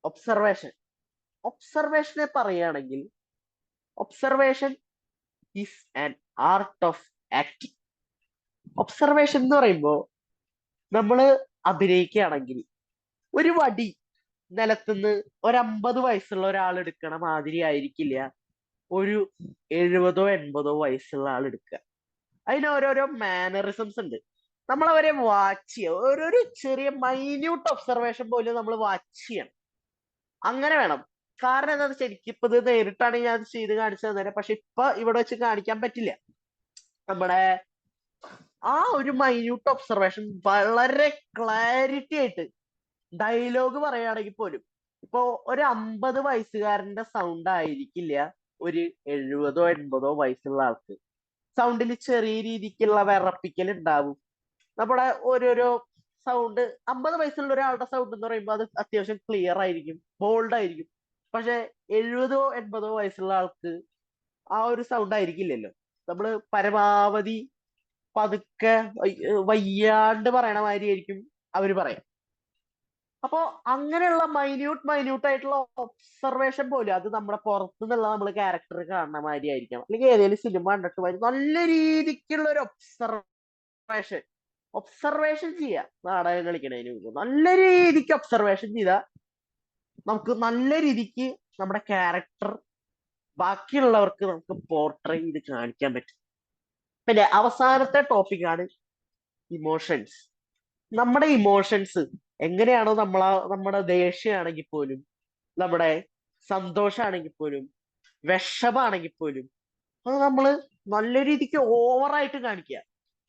ഒബ്സർവേഷൻ. ഒബ്സർവേഷനെ പറയുകയാണെങ്കിൽ observation is an art of acting. Observation എന്ന് പറയുമ്പോ നമ്മള് അഭിനയിക്കുകയാണെങ്കിൽ ഒരു വടി നിലത്തുനിന്ന് ഒരു 50 വയസ്സുള്ള ഒരാൾ എടുക്കണ മാതിരി ആയിരിക്കില്ല ഒരു 70-80 വയസ്സുള്ള ആൾ എടുക്കുക. അതിന് ഓരോരോ മാനറിസംസ് ഉണ്ട്. നമ്മൾ അവരെ വാച്ച് ചെയ്യുക. ഓരോരോ ചെറിയ മൈന്യൂട്ട് ഒബ്സർവേഷൻ പോലും നമ്മൾ വാച്ച് ചെയ്യണം. അങ്ങനെ വേണം. കാരണം എന്താണെന്ന് വെച്ചാൽ എനിക്കിപ്പോ ഇത് നേരിട്ടാണ് ഞാൻ ചെയ്ത് കാണിച്ചു തന്നെ, പക്ഷെ ഇപ്പൊ ഇവിടെ വെച്ച് കാണിക്കാൻ പറ്റില്ല. നമ്മുടെ ആ ഒരു മൈന്യൂട്ട് ഒബ്സർവേഷൻ വളരെ ക്ലാരിറ്റി ആയിട്ട് ഡയലോഗ് പറയുകയാണെങ്കിൽ പോലും ഇപ്പൊ ഒരു 50 വയസ്സുകാരന്റെ സൗണ്ട് ആയിരിക്കില്ല ഒരു 70-80 വയസ്സുള്ള ആൾക്ക്. സൗണ്ടിൽ ചെറിയ രീതിക്കുള്ള വിറപ്പിക്കൽ ഉണ്ടാവും. നമ്മുടെ ഓരോരോ സൗണ്ട് 50 വയസ്സുള്ള ഒരാളുടെ സൗണ്ട് എന്ന് പറയുമ്പോൾ അത് അത്യാവശ്യം ക്ലിയർ ആയിരിക്കും, ബോൾഡ് ആയിരിക്കും. പക്ഷെ 70-80 വയസ്സുള്ള ആൾക്ക് ആ ഒരു സൗണ്ട് ആയിരിക്കില്ലല്ലോ. നമ്മള് പരമാവധി പതുക്കെ വയ്യാണ്ട് പറയണ മാതിരി ആയിരിക്കും അവര് പറയാം. അപ്പോ അങ്ങനെയുള്ള മൈന്യൂട്ട് ആയിട്ടുള്ള ഒബ്സർവേഷൻ പോലും അത് നമ്മുടെ പുറത്തു നിന്നുള്ള നമ്മൾ ക്യാരക്ടർ കാണുന്ന മാതിരി ആയിരിക്കാം, അല്ലെങ്കിൽ ഏതെങ്കിലും സിനിമ കണ്ടിട്ട് മാതിരി നല്ല രീതിക്കുള്ള ഒരു ഒബ്സർവേഷൻ ഒബ്സർവേഷൻ ചെയ്യുക. നാടകം കളിക്കണതിന് മുമ്പ് നല്ല രീതിക്ക് ഒബ്സർവേഷൻ ചെയ്താൽ നമുക്ക് നല്ല രീതിക്ക് നമ്മുടെ ക്യാരക്ടർ ബാക്കിയുള്ളവർക്ക് നമുക്ക് പോർട്രേ ചെയ്ത് കാണിക്കാൻ പറ്റും. പിന്നെ അവസാനത്തെ ടോപ്പിക്കാണ് ഇമോഷൻസ്. നമ്മുടെ ഇമോഷൻസ് എങ്ങനെയാണോ നമ്മുടെ ദേഷ്യമാണെങ്കിൽ പോലും, നമ്മുടെ സന്തോഷമാണെങ്കിൽ പോലും, വിഷമാണെങ്കിൽ പോലും അത് നമ്മള് നല്ല രീതിക്ക് ഓവറായിട്ട് കാണിക്കുക.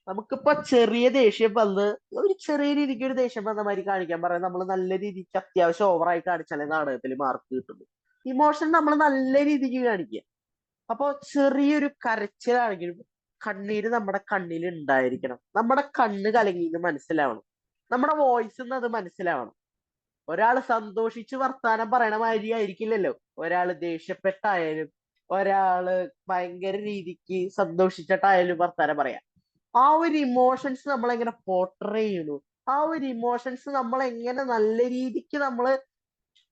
നമുക്കിപ്പോ ചെറിയ ദേഷ്യം വന്ന് ഒരു ചെറിയ രീതിക്ക് ഒരു ദേഷ്യം വന്ന മാതിരി കാണിക്കാൻ പറയാം. നമ്മൾ നല്ല രീതിക്ക് അത്യാവശ്യം ഓവറായി കാണിച്ചാലേ നാടകത്തിൽ മാർക്ക് കിട്ടുള്ളൂ. ഇമോഷൻ നമ്മൾ നല്ല രീതിക്ക് കാണിക്കുക. അപ്പൊ ചെറിയൊരു കരച്ചിലാണെങ്കിലും കണ്ണീര് നമ്മുടെ കണ്ണിൽ ഉണ്ടായിരിക്കണം. നമ്മുടെ കണ്ണ് കലങ്ങിന്ന് മനസ്സിലാവണം. നമ്മുടെ വോയിസ് അത് മനസ്സിലാവണം. ഒരാൾ സന്തോഷിച്ച് വർത്താനം പറയണ മാതിരി ആയിരിക്കില്ലല്ലോ ഒരാള് ദേഷ്യപ്പെട്ടായാലും ഒരാള് ഭയങ്കര രീതിക്ക് സന്തോഷിച്ചിട്ടായാലും വർത്താനം പറയാം. ആ ഒരു ഇമോഷൻസ് നമ്മൾ എങ്ങനെ പോർട്രേ ചെയ്യുന്നു, ആ ഒരു ഇമോഷൻസ് നമ്മൾ എങ്ങനെ നല്ല രീതിക്ക് നമ്മള്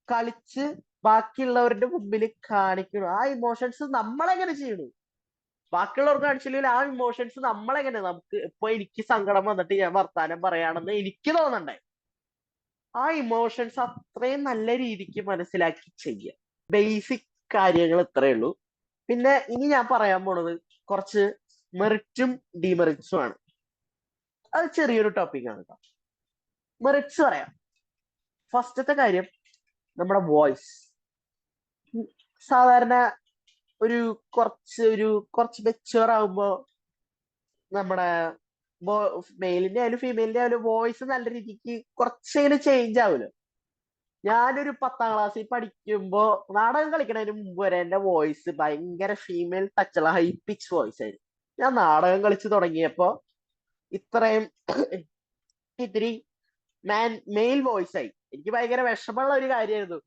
കളിച്ച് ബാക്കിയുള്ളവരുടെ മുമ്പിൽ കാണിക്കുന്നു, ആ ഇമോഷൻസ് നമ്മളെങ്ങനെ ചെയ്യണു. ബാക്കിയുള്ളവർക്ക് കാണിച്ചില്ലെങ്കിൽ ആ ഇമോഷൻസ് നമ്മളെങ്ങനെ, നമുക്ക് ഇപ്പൊ എനിക്ക് സങ്കടം വന്നിട്ട് ഞാൻ വർത്താനം പറയാണെന്ന് എനിക്ക് തോന്നണ്ടേ, ആ ഇമോഷൻസ് അത്രയും നല്ല രീതിക്ക് മനസ്സിലാക്കി ചെയ്യുക. ബേസിക് കാര്യങ്ങൾ ഇത്രയേ ഉള്ളൂ. പിന്നെ ഇനി ഞാൻ പറയാൻ പോണത് കുറച്ച് മെറിറ്റും ഡിമെറിറ്റ്സും ആണ്. അത് ചെറിയൊരു ടോപ്പിക്കാണ് കേട്ടോ. മെറിറ്റ്സ് പറയാം. ഫസ്റ്റത്തെ കാര്യം നമ്മുടെ വോയിസ്. സാധാരണ ഒരു കുറച്ച് മെച്ചുവർ ആകുമ്പോ നമ്മുടെ മെയിലിന്റെ ആയാലും ഫീമെയിലിന്റെ ആയാലും വോയിസ് നല്ല രീതിക്ക് കുറച്ചെങ്കിലും ചേഞ്ച് ആവുമല്ലോ. ഞാനൊരു 10ാം ക്ലാസ്സിൽ പഠിക്കുമ്പോ നാടകം കളിക്കുന്നതിന് മുമ്പ് വരെ എന്റെ വോയിസ് ഭയങ്കര ഫീമെയിൽ ടച്ചുള്ള ഹൈ പിച്ച് വോയിസ് ആയിരുന്നു. ഞാൻ നാടകം കളിച്ചു തുടങ്ങിയപ്പോ ഇത്രയും ഇത്തിരി മെയിൽ വോയിസ് ആയി. എനിക്ക് ഭയങ്കര വിഷമമുള്ള ഒരു കാര്യമായിരുന്നു.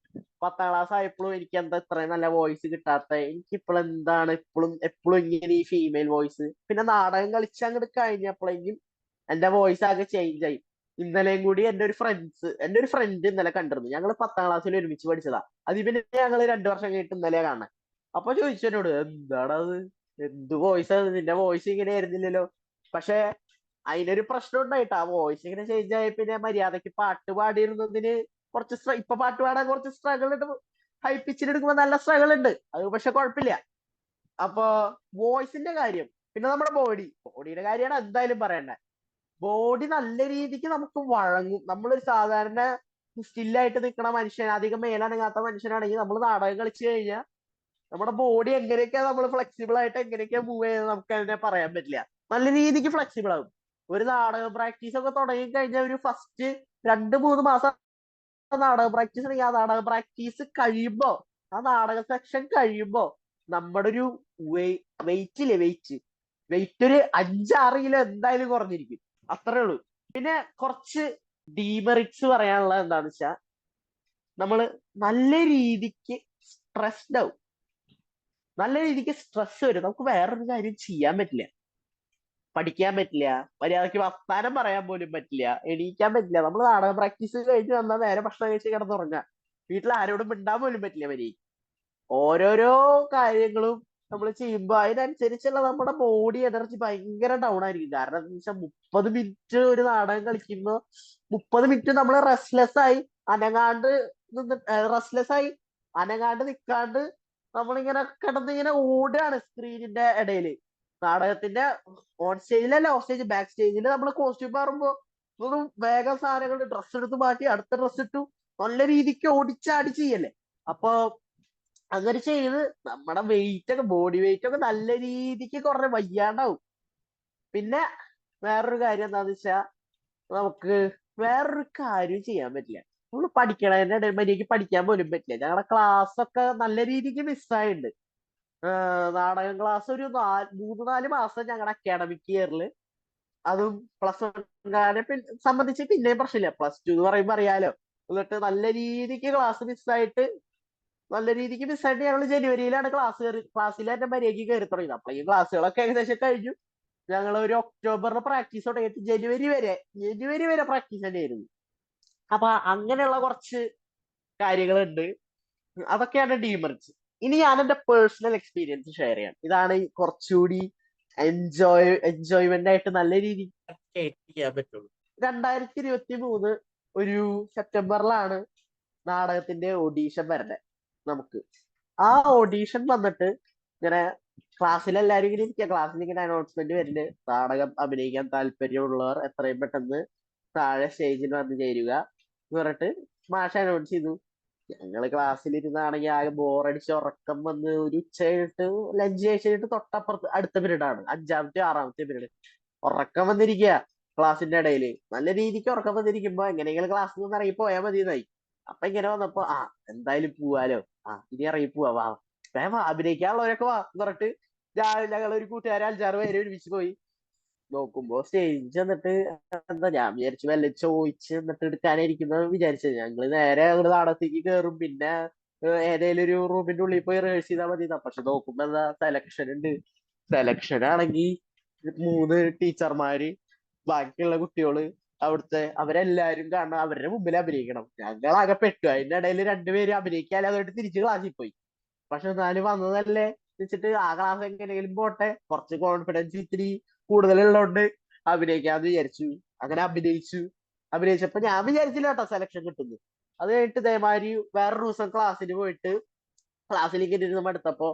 10ാം ക്ലാസ് ആയപ്പോഴും എനിക്ക് എന്താ ഇത്രയും നല്ല വോയിസ് കിട്ടാത്ത, എനിക്കിപ്പോൾ എന്താണ് ഇപ്പോഴും എപ്പോഴും ഇങ്ങനെ ഈ ഫീമെയിൽ വോയിസ്. പിന്നെ നാടകം കളിച്ച് അങ്ങോട്ട് കഴിഞ്ഞപ്പോഴെങ്കിലും എന്റെ വോയിസ് ആകെ ചേഞ്ച് ആയി. ഇന്നലെയും കൂടി എന്റെ ഒരു ഫ്രണ്ട് ഇന്നലെ കണ്ടിരുന്നു. ഞങ്ങൾ 10ാം ക്ലാസ്സിൽ ഒരുമിച്ച് പഠിച്ചതാ. അതിൽ പിന്നെ ഞങ്ങൾ 2 വർഷം കഴിഞ്ഞിട്ട് ഇന്നലെ കാണാൻ. അപ്പൊ ചോദിച്ചു എന്നോട്, എന്താണത്, എന്ത് വോയിസ് അത്, നിന്റെ വോയിസ് ഇങ്ങനെ ആയിരുന്നില്ലല്ലോ. പക്ഷെ അതിനൊരു പ്രശ്നം ഉണ്ടായിട്ട് ആ വോയിസ് ഇങ്ങനെ ചേഞ്ച് ആയ പിന്നെ മര്യാദക്ക് പാട്ട് പാടിയിരുന്നതിന് ഇപ്പൊ പാട്ട് പാടാൻ കുറച്ച് സ്ട്രഗിൾ ഉണ്ട്. ഹൈ പിച്ചിൽ എടുക്കുമ്പോ നല്ല സ്ട്രഗിൾ ഉണ്ട്, അത് പക്ഷെ കുഴപ്പമില്ല. അപ്പൊ വോയിസിന്റെ കാര്യം. പിന്നെ നമ്മുടെ ബോഡിയുടെ കാര്യമാണ് എന്തായാലും പറയണ്ടേ. ബോഡി നല്ല രീതിക്ക് നമുക്ക് വഴങ്ങും. നമ്മളൊരു സാധാരണ സ്റ്റില്ലായിട്ട് നിൽക്കുന്ന മനുഷ്യൻ, അധികം മേലനങ്ങാത്ത മനുഷ്യനാണെങ്കിൽ നമ്മൾ നാടകം കളിച്ചു കഴിഞ്ഞാൽ നമ്മുടെ ബോഡി എങ്ങനെയൊക്കെയാ നമ്മൾ ഫ്ലെക്സിബിൾ ആയിട്ട് എങ്ങനെയൊക്കെയാ മൂവ് ചെയ്യുന്നത് നമുക്ക് അതിനെ പറയാൻ പറ്റില്ല. നല്ല രീതിക്ക് ഫ്ലെക്സിബിൾ ആകും. ഒരു നാടക പ്രാക്ടീസ് ഒക്കെ തുടങ്ങി കഴിഞ്ഞാൽ ഒരു ഫസ്റ്റ് 2-3 മാസം നാടക പ്രാക്ടീസ് ഉണ്ടെങ്കിൽ ആ നാടക പ്രാക്ടീസ് കഴിയുമ്പോ, ആ നാടക സെക്ഷൻ കഴിയുമ്പോ നമ്മുടെ ഒരു വെയിറ്റ് ഇല്ലേ, വെയിറ്റ് ഒരു 5-6 കിലോ എന്തായാലും കുറഞ്ഞിരിക്കും. അത്രേ ഉള്ളൂ. പിന്നെ കുറച്ച് ഡീമെറിറ്റ്സ് പറയാനുള്ളത് എന്താന്ന് വെച്ചാൽ, നമ്മള് നല്ല രീതിക്ക് സ്ട്രെസ്ഡ് ആവും. നല്ല രീതിക്ക് സ്ട്രെസ് വരും. നമുക്ക് വേറൊരു കാര്യം ചെയ്യാൻ പറ്റില്ല, പഠിക്കാൻ പറ്റില്ല, മര്യാദയ്ക്ക് വർത്താനം പറയാൻ പോലും പറ്റില്ല, എണീക്കാൻ പറ്റില്ല. നമ്മൾ നാടക പ്രാക്ടീസ് കഴിഞ്ഞ് വന്നാൽ നേരെ ഭക്ഷണം കഴിച്ച് കിടന്നുറങ്ങാം. വീട്ടിൽ ആരോടും മിണ്ടാൻ പോലും പറ്റില്ല മര്യാദയ്ക്ക്. ഓരോരോ കാര്യങ്ങളും നമ്മൾ ചെയ്യുമ്പോൾ അതിനനുസരിച്ചുള്ള നമ്മുടെ ബോഡി എനർജി ഭയങ്കര ഡൗൺ ആയിരിക്കും. കാരണം എന്താ വെച്ചാൽ 30 മിനിറ്റ് ഒരു നാടകം കളിക്കുമ്പോൾ 30 മിനിറ്റ് നമ്മൾ റെസ്റ്റ്ലെസ് ആയി അനങ്ങാണ്ട് റെസ്റ്റ്ലെസ് ആയി അനങ്ങാണ്ട് നിൽക്കാണ്ട് നമ്മളിങ്ങനെ കിടന്നിങ്ങനെ ഓടുകയാണ് സ്ക്രീനിന്റെ ഇടയിൽ. നാടകത്തിന്റെ ഓൺ സ്റ്റേജിലല്ല, ഓഫ് സ്റ്റേജ്, ബാക്ക് സ്റ്റേജിൽ നമ്മൾ കോസ്റ്റ്യൂം മാറുമ്പോ വേഗം സാധനങ്ങൾ ഡ്രസ്സ് എടുത്ത് മാറ്റി അടുത്ത ഡ്രസ്സ് ഇട്ടു നല്ല രീതിക്ക് ഓടിച്ചാടി ചെയ്യല്ലേ. അപ്പൊ അങ്ങനെ ചെയ്ത് നമ്മുടെ വെയിറ്റ് ഒക്കെ, ബോഡി വെയിറ്റ് ഒക്കെ നല്ല രീതിക്ക് കുറഞ്ഞ വയ്യാണ്ടാവും. പിന്നെ വേറൊരു കാര്യം എന്താന്ന് വെച്ചാ, നമുക്ക് വേറൊരു കാര്യം ചെയ്യാൻ പറ്റില്ല. നമ്മൾ പഠിക്കണതിന്റെ ഇടയിൽ മര്യാദയ്ക്ക് പഠിക്കാൻ പോലും പറ്റില്ല. ഞങ്ങളുടെ ക്ലാസ് ഒക്കെ നല്ല രീതിക്ക് മിസ്സായിട്ടുണ്ട്. നാടകം ക്ലാസ് ഒരു 3-4 മാസം ഞങ്ങളുടെ അക്കാഡമിക് ഇയറിൽ, അതും പ്ലസ് വൺകാരെ സംബന്ധിച്ച് പിന്നെയും പ്രശ്നമില്ല. +2 എന്ന് പറയുമ്പോൾ അറിയാലോ. എന്നിട്ട് നല്ല രീതിക്ക് ക്ലാസ് മിസ്സായിട്ട് ഞങ്ങൾ ജനുവരിയിലാണ് ക്ലാസ്സിൽ തന്നെ മര്യാദയ്ക്ക് കയറി തുടങ്ങിയത്. അപ്പൊ ഈ ക്ലാസ്സുകളൊക്കെ ഏകദേശം കഴിഞ്ഞു. ഞങ്ങൾ ഒരു ഒക്ടോബറിൽ പ്രാക്ടീസ് തുടങ്ങിയിട്ട് ജനുവരി വരെ പ്രാക്ടീസ് തന്നെയായിരുന്നു. അപ്പൊ അങ്ങനെയുള്ള കുറച്ച് കാര്യങ്ങളുണ്ട്. അതൊക്കെയാണ് ഡീമെറിറ്റ്സ്. ഇനി ഞാൻ എന്റെ പേഴ്സണൽ എക്സ്പീരിയൻസ് ഷെയർ ചെയ്യാം. ഇതാണ് കുറച്ചുകൂടി എൻജോയ്മെന്റ് ആയിട്ട് നല്ല രീതിക്ക് ചെയ്യാൻ പറ്റുള്ളൂ. 2023 ഒരു സെപ്റ്റംബറിലാണ് നാടകത്തിന്റെ ഓഡീഷൻ വരുന്നത് നമുക്ക്. ആ ഓഡീഷൻ വന്നിട്ട് ഇങ്ങനെ ക്ലാസ്സിലെല്ലാരും ഇങ്ങനെ ഇരിക്കുക. ക്ലാസ്സിൽ ഇങ്ങനെ അനൗൺസ്മെന്റ് വരുന്നുണ്ട്, നാടകം അഭിനയിക്കാൻ താല്പര്യമുള്ളവർ എത്രയും പെട്ടെന്ന് താഴെ സ്റ്റേജിൽ വന്ന് ചേരുക എന്ന് പറഞ്ഞിട്ട് മാഷ് അനൗൺസ് ചെയ്തു. ഞങ്ങള് ക്ലാസ്സിലിരുന്നാണെങ്കിൽ ആകെ ബോറടിച്ച് ഉറക്കം വന്ന് ഒരു ഉച്ച കഴിഞ്ഞിട്ട് ലഞ്ച് കഴിച്ചിട്ട് തൊട്ടപ്പുറത്ത് അടുത്ത പീരീഡാണ്, 5-ാമത്തെ 6-ാമത്തെ പീരീഡ്. ഉറക്കം വന്നിരിക്കുക ക്ലാസ്സിന്റെ ഇടയിൽ. നല്ല രീതിക്ക് ഉറക്കം വന്നിരിക്കുമ്പോ എങ്ങനെയെങ്കിലും ക്ലാസ്സിൽ നിന്ന് ഇറങ്ങി പോയാൽ മതി എന്നായി. അപ്പൊ ഇങ്ങനെ വന്നപ്പോ എന്തായാലും പോവാലോ, ഇനി ഇറങ്ങി പോവാ, വാ അഭിനയിക്കാനുള്ളവരൊക്കെ വാ എന്ന് പറഞ്ഞിട്ട് ഞങ്ങൾ ഒരു കൂട്ടുകാരെ 5-6 പേര് ഒരുമിച്ച് പോയി. നോക്കുമ്പോ സ്റ്റേജ് എന്നിട്ട് എന്താ, ഞാൻ വിചാരിച്ചു വല്ല ചോദിച്ച് എന്നിട്ട് എടുക്കാനായിരിക്കുന്ന വിചാരിച്ചത്. ഞങ്ങള് നേരെ ഒരു നാടകത്തേക്ക് കയറും. പിന്നെ ഏതേലും ഒരു റൂമിന്റെ ഉള്ളിൽ പോയി റിഹേഴ്സ് ചെയ്താൽ മതി. പക്ഷെ നോക്കുമ്പോ എന്താ, സെലക്ഷൻ ഉണ്ട്. സെലക്ഷൻ ആണെങ്കിൽ 3 ടീച്ചർമാര്, ബാക്കിയുള്ള കുട്ടികള്, അവിടുത്തെ അവരെല്ലാരും കാണണം, അവരുടെ മുമ്പിൽ അഭിനയിക്കണം. ഞങ്ങളാകെ പെട്ടു. അതിന്റെ ഇടയിൽ 2 പേര് അഭിനയിക്കാതെ അതുകൊണ്ട് തിരിച്ച് ക്ലാസ്സിൽ പോയി. പക്ഷെ എന്നാലും വന്നതല്ലേ വെച്ചിട്ട് ആ ക്ലാസ് എങ്ങനെയെങ്കിലും പോട്ടെ, കുറച്ച് കോൺഫിഡൻസ് ഇത്തിരി കൂടുതലുള്ളതുകൊണ്ട് അഭിനയിക്കാന്ന് വിചാരിച്ചു. അങ്ങനെ അഭിനയിച്ചപ്പോ ഞാൻ വിചാരിച്ചില്ല കേട്ടോ സെലക്ഷൻ കിട്ടുന്നു. അത് കഴിഞ്ഞിട്ട് ഇതേമാതിരി വേറൊരു ദിവസം ക്ലാസ്സിന് പോയിട്ട് ക്ലാസ്സിലേക്ക് ഇരുന്ന് എടുത്തപ്പോ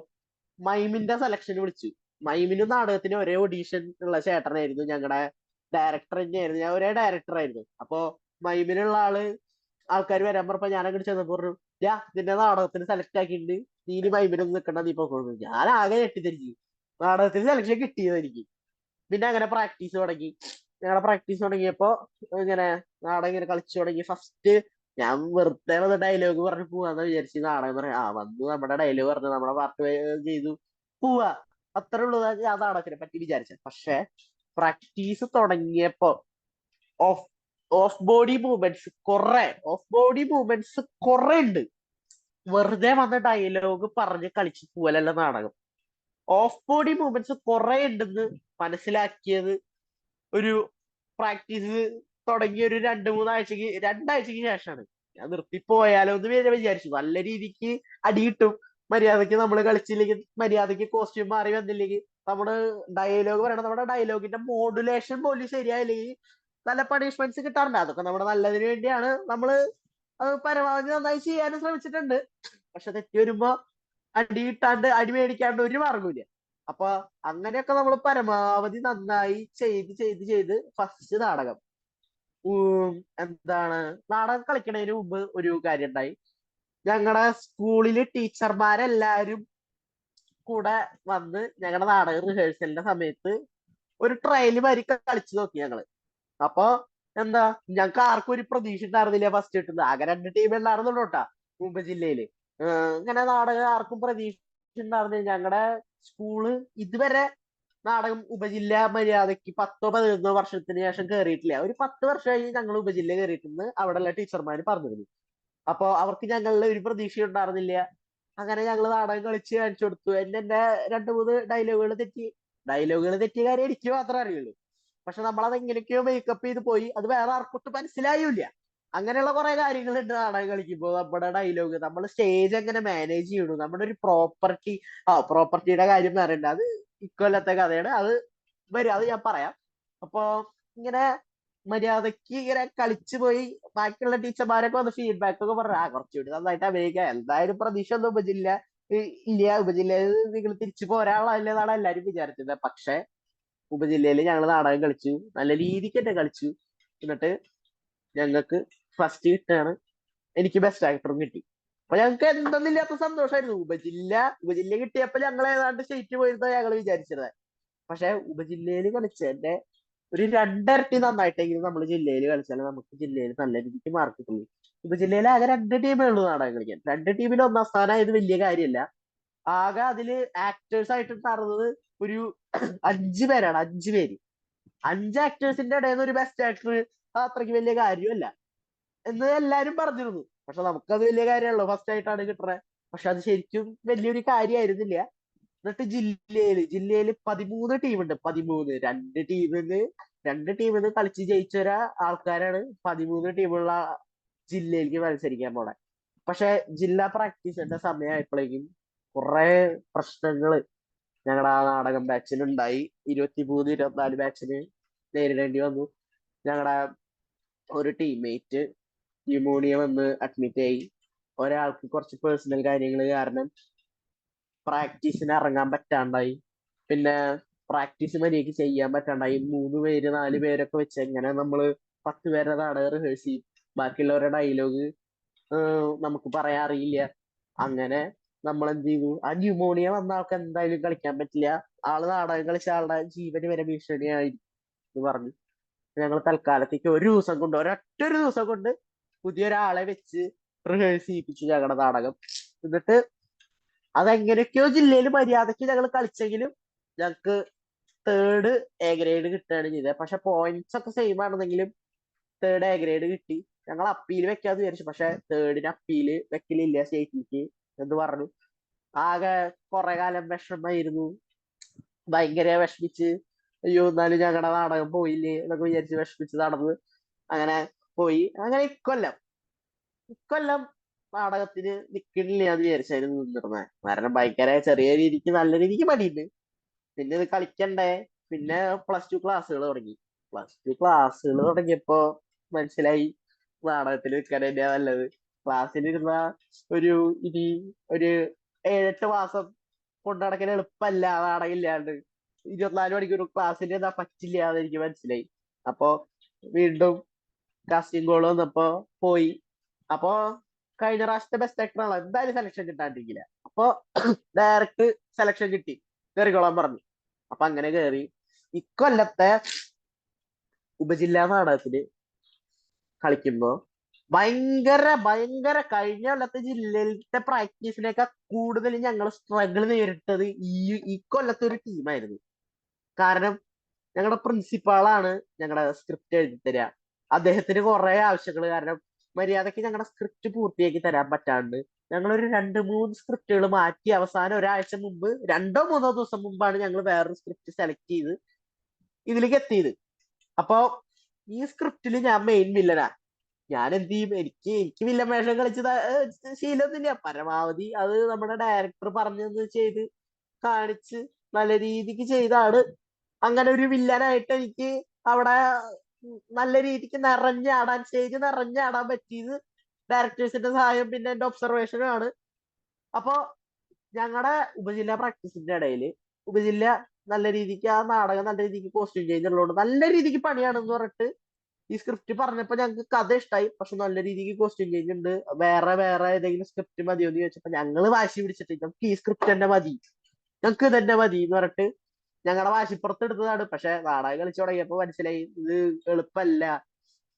മൈമിന്റെ സെലക്ഷൻ വിളിച്ചു. മൈമിനും നാടകത്തിനും ഒരേ ഓഡീഷൻ ഉള്ള ചേട്ടനായിരുന്നു. ഞങ്ങളുടെ ഡയറക്ടർ തന്നെയായിരുന്നു. ഞാൻ ഒരേ ഡയറക്ടർ ആയിരുന്നു. അപ്പൊ മൈമിനുള്ള ആൾക്കാർ വരാൻ പറഞ്ഞപ്പോ ഞാൻ അങ്ങോട്ട് ചെന്നപ്പോ പറഞ്ഞു, നിന്റെ നാടകത്തിന് സെലക്ട് ആക്കിയിട്ടുണ്ട്, നീ മൈമിനൊന്നും നിൽക്കണ്ട, നീ പോക്കോളൂ. ഞാൻ ആകെ ഞെട്ടിത്തിരിച്ചു. നാടകത്തിന് സെലക്ഷൻ കിട്ടിയത് എനിക്ക്. പിന്നെ അങ്ങനെ പ്രാക്ടീസ് തുടങ്ങി. ഞങ്ങളുടെ പ്രാക്ടീസ് തുടങ്ങിയപ്പോ ഇങ്ങനെ നാടകം ഇങ്ങനെ കളിച്ചു തുടങ്ങി. ഫസ്റ്റ് ഞാൻ വെറുതെ വന്ന് ഡയലോഗ് പറഞ്ഞു പോവാന്ന് വിചാരിച്ചു. നാടകം പറയാം വന്നു, നമ്മുടെ ഡയലോഗ് പറഞ്ഞു, നമ്മുടെ പാർട്ട് ചെയ്തു, പോവാ. അത്രേ ഉള്ളൂ ഞാൻ നാടകത്തിനെ പറ്റി വിചാരിച്ചത്. പക്ഷെ പ്രാക്ടീസ് തുടങ്ങിയപ്പോ ഓഫ് ഓഫ് ബോഡി മൂവ്മെന്റ്സ് കുറെ ഉണ്ട്. വെറുതെ വന്ന ഡയലോഗ് പറഞ്ഞ് കളിച്ച് പോവലല്ല നാടകം. ഓഫ് ബോഡി മൂവ്മെന്റ്സ് കുറെ ഉണ്ടെന്ന് മനസ്സിലാക്കിയത് ഒരു പ്രാക്ടീസ് തുടങ്ങിയ ഒരു 2-3 ആഴ്ചക്ക് ശേഷമാണ്. ഞാൻ നിർത്തിപ്പോയാലോ എന്ന് വിചാരിച്ചു. നല്ല രീതിക്ക് അടി കിട്ടും മര്യാദക്ക് നമ്മൾ കളിച്ചില്ലെങ്കിൽ, മര്യാദക്ക് കോസ്റ്റ്യൂം മാറി വന്നില്ലെങ്കിൽ, നമ്മുടെ ഡയലോഗ് പറയണം, നമ്മുടെ ഡയലോഗിന്റെ മോഡുലേഷൻ പോലും ശരിയായില്ലെങ്കിൽ നല്ല പണിഷ്മെന്റ്സ് കിട്ടാറുണ്ട്. അതൊക്കെ നമ്മുടെ നല്ലതിന് വേണ്ടിയാണ്. നമ്മൾ അത് പരമാവധി നന്നായി ചെയ്യാനും ശ്രമിച്ചിട്ടുണ്ട്. പക്ഷെ തെറ്റി വരുമ്പോ അടി മേടിക്കാണ്ട് ഒരു മാർഗമില്ല. അപ്പൊ അങ്ങനെയൊക്കെ നമ്മൾ പരമാവധി നന്നായി ചെയ്ത് ഫസ്റ്റ് നാടകം എന്താണ്, നാടകം കളിക്കുന്നതിന് മുമ്പ് ഒരു കാര്യം ഉണ്ടായി. ഞങ്ങളുടെ സ്കൂളില് ടീച്ചർമാരെല്ലാരും കൂടെ വന്ന് ഞങ്ങളുടെ നാടക റിഹേഴ്സലിന്റെ സമയത്ത് ഒരു ട്രയല് മാതിരി കളിച്ചു നോക്കി ഞങ്ങള്. അപ്പൊ എന്താ, ഞങ്ങക്ക് ആർക്കും ഒരു പ്രതീക്ഷ ഉണ്ടായിരുന്നില്ല ഫസ്റ്റ് കിട്ടുന്നത്. ആകെ 2 ടീം ഉണ്ടായിരുന്നുള്ളൂ കേട്ടാ ഉപജില്ലയില്. ഇങ്ങനെ നാടകം ആർക്കും പ്രതീക്ഷ ഉണ്ടായിരുന്നില്ല. ഞങ്ങളുടെ സ്കൂള് ഇതുവരെ നാടകം ഉപജില്ല മര്യാദക്ക് 10-11 വർഷത്തിന് ശേഷം കയറിയിട്ടില്ല. ഒരു 10 വർഷമായി ഞങ്ങൾ ഉപജില്ല കയറിയിട്ടെന്ന് അവിടെയുള്ള ടീച്ചർമാര് പറഞ്ഞിരുന്നു. അപ്പൊ അവർക്ക് ഞങ്ങളിൽ ഒരു പ്രതീക്ഷ ഉണ്ടായിരുന്നില്ല. അങ്ങനെ ഞങ്ങൾ നാടകം കളിച്ച് കാണിച്ചു കൊടുത്തു. എന്റെ 2-3 ഡയലോഗുകൾ തെറ്റിയ കാര്യം എനിക്ക് മാത്രമേ അറിയുള്ളൂ. പക്ഷെ നമ്മളത് എങ്ങനെയൊക്കെയോ മേക്കപ്പ് ചെയ്ത് പോയി. അത് വേറെ ആർക്കൊട്ടും മനസ്സിലായില്ല. അങ്ങനെയുള്ള കുറെ കാര്യങ്ങളുണ്ട് നാടകം കളിക്കുമ്പോൾ. നമ്മുടെ ഡയലോഗ്, നമ്മൾ സ്റ്റേജ് എങ്ങനെ മാനേജ് ചെയ്യണു, നമ്മുടെ ഒരു പ്രോപ്പർട്ടിയുടെ കാര്യം പറയണ്ട, അത് ഇക്കൊല്ലത്തെ കഥയാണ്. അത് വരും, അത് ഞാൻ പറയാം. അപ്പൊ ഇങ്ങനെ മര്യാദക്ക് ഇങ്ങനെ കളിച്ചു പോയി. ബാക്കിയുള്ള ടീച്ചർമാരൊക്കെ വന്ന് ഫീഡ്ബാക്ക് ഒക്കെ പറഞ്ഞു, കുറച്ചുകൂടി നന്നായിട്ട് അഭിനയിക്കാം, എന്തായാലും പ്രതീക്ഷ ഒന്നും ഇല്ല, ഉപജില്ലയിൽ നിങ്ങൾ തിരിച്ചു പോരാളല്ലെന്നാണ് എല്ലാരും വിചാരിച്ചത്. പക്ഷെ ഉപജില്ലയിൽ ഞങ്ങൾ നാടകം കളിച്ചു, നല്ല രീതിക്ക് തന്നെ കളിച്ചു. എന്നിട്ട് ഞങ്ങൾക്ക് ഫസ്റ്റ് കിട്ടുകയാണ്. എനിക്ക് ബെസ്റ്റ് ആക്ടറും കിട്ടി. അപ്പൊ ഞങ്ങൾക്ക് എന്തെന്നില്ലാത്ത സന്തോഷമായിരുന്നു. ഉപജില്ല കിട്ടിയപ്പോൾ ഞങ്ങൾ ഏതാണ്ട് സ്റ്റേറ്റ് പോയിരുന്ന ഞങ്ങൾ വിചാരിച്ചത്. പക്ഷെ ഉപജില്ലയിൽ കളിച്ചതിന്റെ ഒരു 2 ഇരട്ടി നന്നായിട്ടെങ്കിലും നമ്മൾ ജില്ലയിൽ കളിച്ചാൽ നമുക്ക് ജില്ലയിൽ നല്ല രീതിക്ക് മാർക്ക് കിട്ടുള്ളൂ. ഉപജില്ലയിൽ ആകെ 2 ടീമേ ഉള്ളൂ നാടകം കളിക്കാൻ. 2 ടീമിൽ ഒന്നാം സ്ഥാനമായത് വലിയ കാര്യമല്ല. ആകെ അതില് ആക്ടേഴ്സ് ആയിട്ട് നടന്നത് ഒരു 5 പേരാണ്. 5 പേര്, 5 ആക്ടേഴ്സിന്റെ ഇടയിൽ നിന്ന് ഒരു ബെസ്റ്റ് ആക്ടർ അത്രയ്ക്ക് വലിയ കാര്യമല്ല എന്ന് എല്ലാരും പറഞ്ഞിരുന്നു. പക്ഷെ നമുക്കത് വലിയ കാര്യമല്ലോ, ഫസ്റ്റ് ആയിട്ടാണ് കിട്ടുന്നത്. പക്ഷെ അത് ശരിക്കും വലിയൊരു കാര്യമായിരുന്നില്ല. എന്നിട്ട് ജില്ലയില് 13 ടീമുണ്ട്. 13, 2 ടീമിന്ന് കളിച്ച് ജയിച്ച ആൾക്കാരാണ് 13 ടീമുള്ള ജില്ലയിലേക്ക് മത്സരിക്കാൻ പോണെ. പക്ഷെ ജില്ലാ പ്രാക്ടീസിന്റെ സമയമായപ്പോഴേക്കും കുറെ പ്രശ്നങ്ങള് ഞങ്ങളുടെ ആ നാടകം ബാച്ചിനുണ്ടായി. 23-24 ബാച്ചിന് നേരിടേണ്ടി വന്നു. ഞങ്ങളുടെ ഒരു ടീംമേറ്റ് ന്യൂമോണിയ വന്ന് അഡ്മിറ്റ് ആയി. ഒരാൾക്ക് കുറച്ച് പേഴ്സണൽ കാര്യങ്ങൾ കാരണം പ്രാക്ടീസിന് ഇറങ്ങാൻ പറ്റാണ്ടായി. പിന്നെ പ്രാക്ടീസ് മര്യാദയ്ക്ക് ചെയ്യാൻ പറ്റാണ്ടായി. 3 പേര് 4 പേരൊക്കെ വെച്ച് എങ്ങനെ നമ്മള് 10 പേരുടെ നാടകം റിഹേഴ്സ് ചെയ്യും? ബാക്കിയുള്ളവരുടെ ഡയലോഗ് നമുക്ക് പറയാൻ അറിയില്ല. അങ്ങനെ നമ്മൾ എന്ത് ചെയ്തു, ആ ന്യൂമോണിയ വന്ന ആൾക്ക് എന്തായാലും കളിക്കാൻ പറ്റില്ല, ആള് നാടകം കളിച്ച ആളുടെ ജീവന് വരെ ഭീഷണിയായി എന്ന് പറഞ്ഞു. ഞങ്ങൾ തൽക്കാലത്തേക്ക് ഒരൊറ്റ ഒരു ദിവസം കൊണ്ട് പുതിയൊരാളെ വെച്ച് റിഹേഴ്സ് ചെയ്യിപ്പിച്ചു ഞങ്ങളുടെ നാടകം. എന്നിട്ട് അതെങ്ങനെയൊക്കെയോ ജില്ലയിൽ മര്യാദയ്ക്ക് ഞങ്ങൾ കളിച്ചെങ്കിലും ഞങ്ങൾക്ക് 3rd എ ഗ്രേഡ് കിട്ടുകയാണ് ചെയ്തത്. പക്ഷെ പോയിന്റ്സ് ഒക്കെ സെയിം ആണെന്നെങ്കിലും 3rd എ ഗ്രേഡ് കിട്ടി. ഞങ്ങൾ അപ്പീൽ വെക്കാന്ന് വിചാരിച്ചു. പക്ഷെ 3rd അപ്പീല് വെക്കലില്ല സ്റ്റേറ്റിലേക്ക് എന്ന് പറഞ്ഞു. ആകെ കുറെ കാലം വിഷമായിരുന്നു. ഭയങ്കര വിഷമിച്ച്, അയ്യോ എന്നാലും ഞങ്ങളുടെ നാടകം പോയില്ലേ എന്നൊക്കെ വിചാരിച്ച് വിഷമിച്ച് നടന്ന് അങ്ങനെ പോയി. അങ്ങനെ ഇക്കൊല്ലം നാടകത്തിന് നിക്കണില്ല എന്ന് വിചാരിച്ചായിരുന്നു നിന്നിരുന്നത്. കാരണം ഭയങ്കര ചെറിയ രീതിക്ക് നല്ല രീതിക്ക് മടിയുണ്ട്. പിന്നെ ഇത് കളിക്കണ്ടേ. പിന്നെ +2 ക്ലാസ്സുകൾ തുടങ്ങി. +2 ക്ലാസ്സുകൾ തുടങ്ങിയപ്പോ മനസ്സിലായി നാടകത്തിൽ നിൽക്കാൻ തന്നെയാ നല്ലത്. ക്ലാസ്സിലിരുന്ന ഒരു ഇനി ഒരു 7-8 മാസം കൊണ്ടു നടക്കാൻ എളുപ്പമല്ല നാടകം ഇല്ലാണ്ട്. 24 മണിക്കൂർ ക്ലാസ്സിൽ ഇരുന്നാ പറ്റില്ല എന്ന് എനിക്ക് മനസ്സിലായി. അപ്പൊ വീണ്ടും കാസ്റ്റിംഗ് കോൾ വന്നപ്പോ പോയി. അപ്പൊ കഴിഞ്ഞ പ്രാവശ്യത്തെ ബെസ്റ്റ് ആക്ടർ ആണല്ലോ, എന്തായാലും സെലക്ഷൻ കിട്ടാണ്ടിരിക്കില്ല. അപ്പൊ ഡയറക്റ്റ് സെലക്ഷൻ കിട്ടി, കയറിക്കോളാൻ പറഞ്ഞു. അപ്പൊ അങ്ങനെ കയറി. ഇക്കൊല്ലത്തെ ഉപജില്ലാ നാടകത്തിന് കളിക്കുമ്പോ ഭയങ്കര ഭയങ്കര കഴിഞ്ഞ കൊല്ലത്തെ ജില്ലയിലത്തെ പ്രാക്ടീസിനേക്കാൾ കൂടുതൽ ഞങ്ങൾ സ്ട്രഗിൾ നേരിട്ടത് ഇക്കൊല്ലത്തെ ഒരു ടീമായിരുന്നു. കാരണം ഞങ്ങളുടെ പ്രിൻസിപ്പാളാണ് ഞങ്ങളുടെ സ്ക്രിപ്റ്റ് എഴുതി തരിക. അദ്ദേഹത്തിന് കുറെ ആവശ്യങ്ങൾ കാരണം മര്യാദയ്ക്ക് ഞങ്ങളുടെ സ്ക്രിപ്റ്റ് പൂർത്തിയാക്കി തരാൻ പറ്റാണ്ട് ഞങ്ങളൊരു 2-3 സ്ക്രിപ്റ്റുകൾ മാറ്റി അവസാനം ഒരാഴ്ച മുമ്പ് 2-3 ദിവസം മുമ്പാണ് ഞങ്ങൾ വേറൊരു സ്ക്രിപ്റ്റ് സെലക്ട് ചെയ്ത് ഇതിലേക്ക് എത്തിയത്. അപ്പൊ ഈ സ്ക്രിപ്റ്റിൽ ഞാൻ മെയിൻ വില്ലനാ. ഞാൻ എന്ത് ചെയ്യും, എനിക്ക് വില്ലൻ വേഷം കളിച്ച് ശീലമൊന്നുമില്ല. പരമാവധി അത് നമ്മുടെ ഡയറക്ടർ പറഞ്ഞത് ചെയ്ത് കാണിച്ച് നല്ല രീതിക്ക് ചെയ്താണ് അങ്ങനെ ഒരു വില്ലനായിട്ട് എനിക്ക് അവിടെ നല്ല രീതിക്ക് സ്റ്റേജ് നിറഞ്ഞാടാൻ പറ്റിയത് ഡയറക്ടേഴ്സിന്റെ സഹായം പിന്നെ എന്റെ ഒബ്സർവേഷനും ആണ്. അപ്പോ ഞങ്ങളുടെ ഉപജില്ല പ്രാക്ടീസിന്റെ ഇടയിൽ ഉപജില്ല നല്ല രീതിക്ക് ആ നാടകം നല്ല രീതിക്ക് കോസ്റ്റ്യൂം ചേഞ്ച് ഉള്ളതുകൊണ്ട് നല്ല രീതിക്ക് പണിയാണെന്ന് പറഞ്ഞിട്ട് ഈ സ്ക്രിപ്റ്റ് പറഞ്ഞപ്പോ ഞങ്ങൾക്ക് കഥ ഇഷ്ടമായി. പക്ഷെ നല്ല രീതിക്ക് കോസ്റ്റ്യൂം ചേഞ്ച് ഉണ്ട്, വേറെ വേറെ ഏതെങ്കിലും സ്ക്രിപ്റ്റ് മതിയോ എന്ന് ചോദിച്ചപ്പോ ഞങ്ങള് വാശി പിടിച്ചിട്ട് നമുക്ക് ഈ സ്ക്രിപ്റ്റ് തന്നെ മതി ഞങ്ങക്ക് ഇതന്നെ മതി എന്ന് പറഞ്ഞിട്ട് ഞങ്ങളുടെ വാശിപ്പുറത്ത് എടുത്തതാണ്. പക്ഷെ നാടകം കളിച്ചു തുടങ്ങിയപ്പോ മനസ്സിലായി ഇത് എളുപ്പല്ല.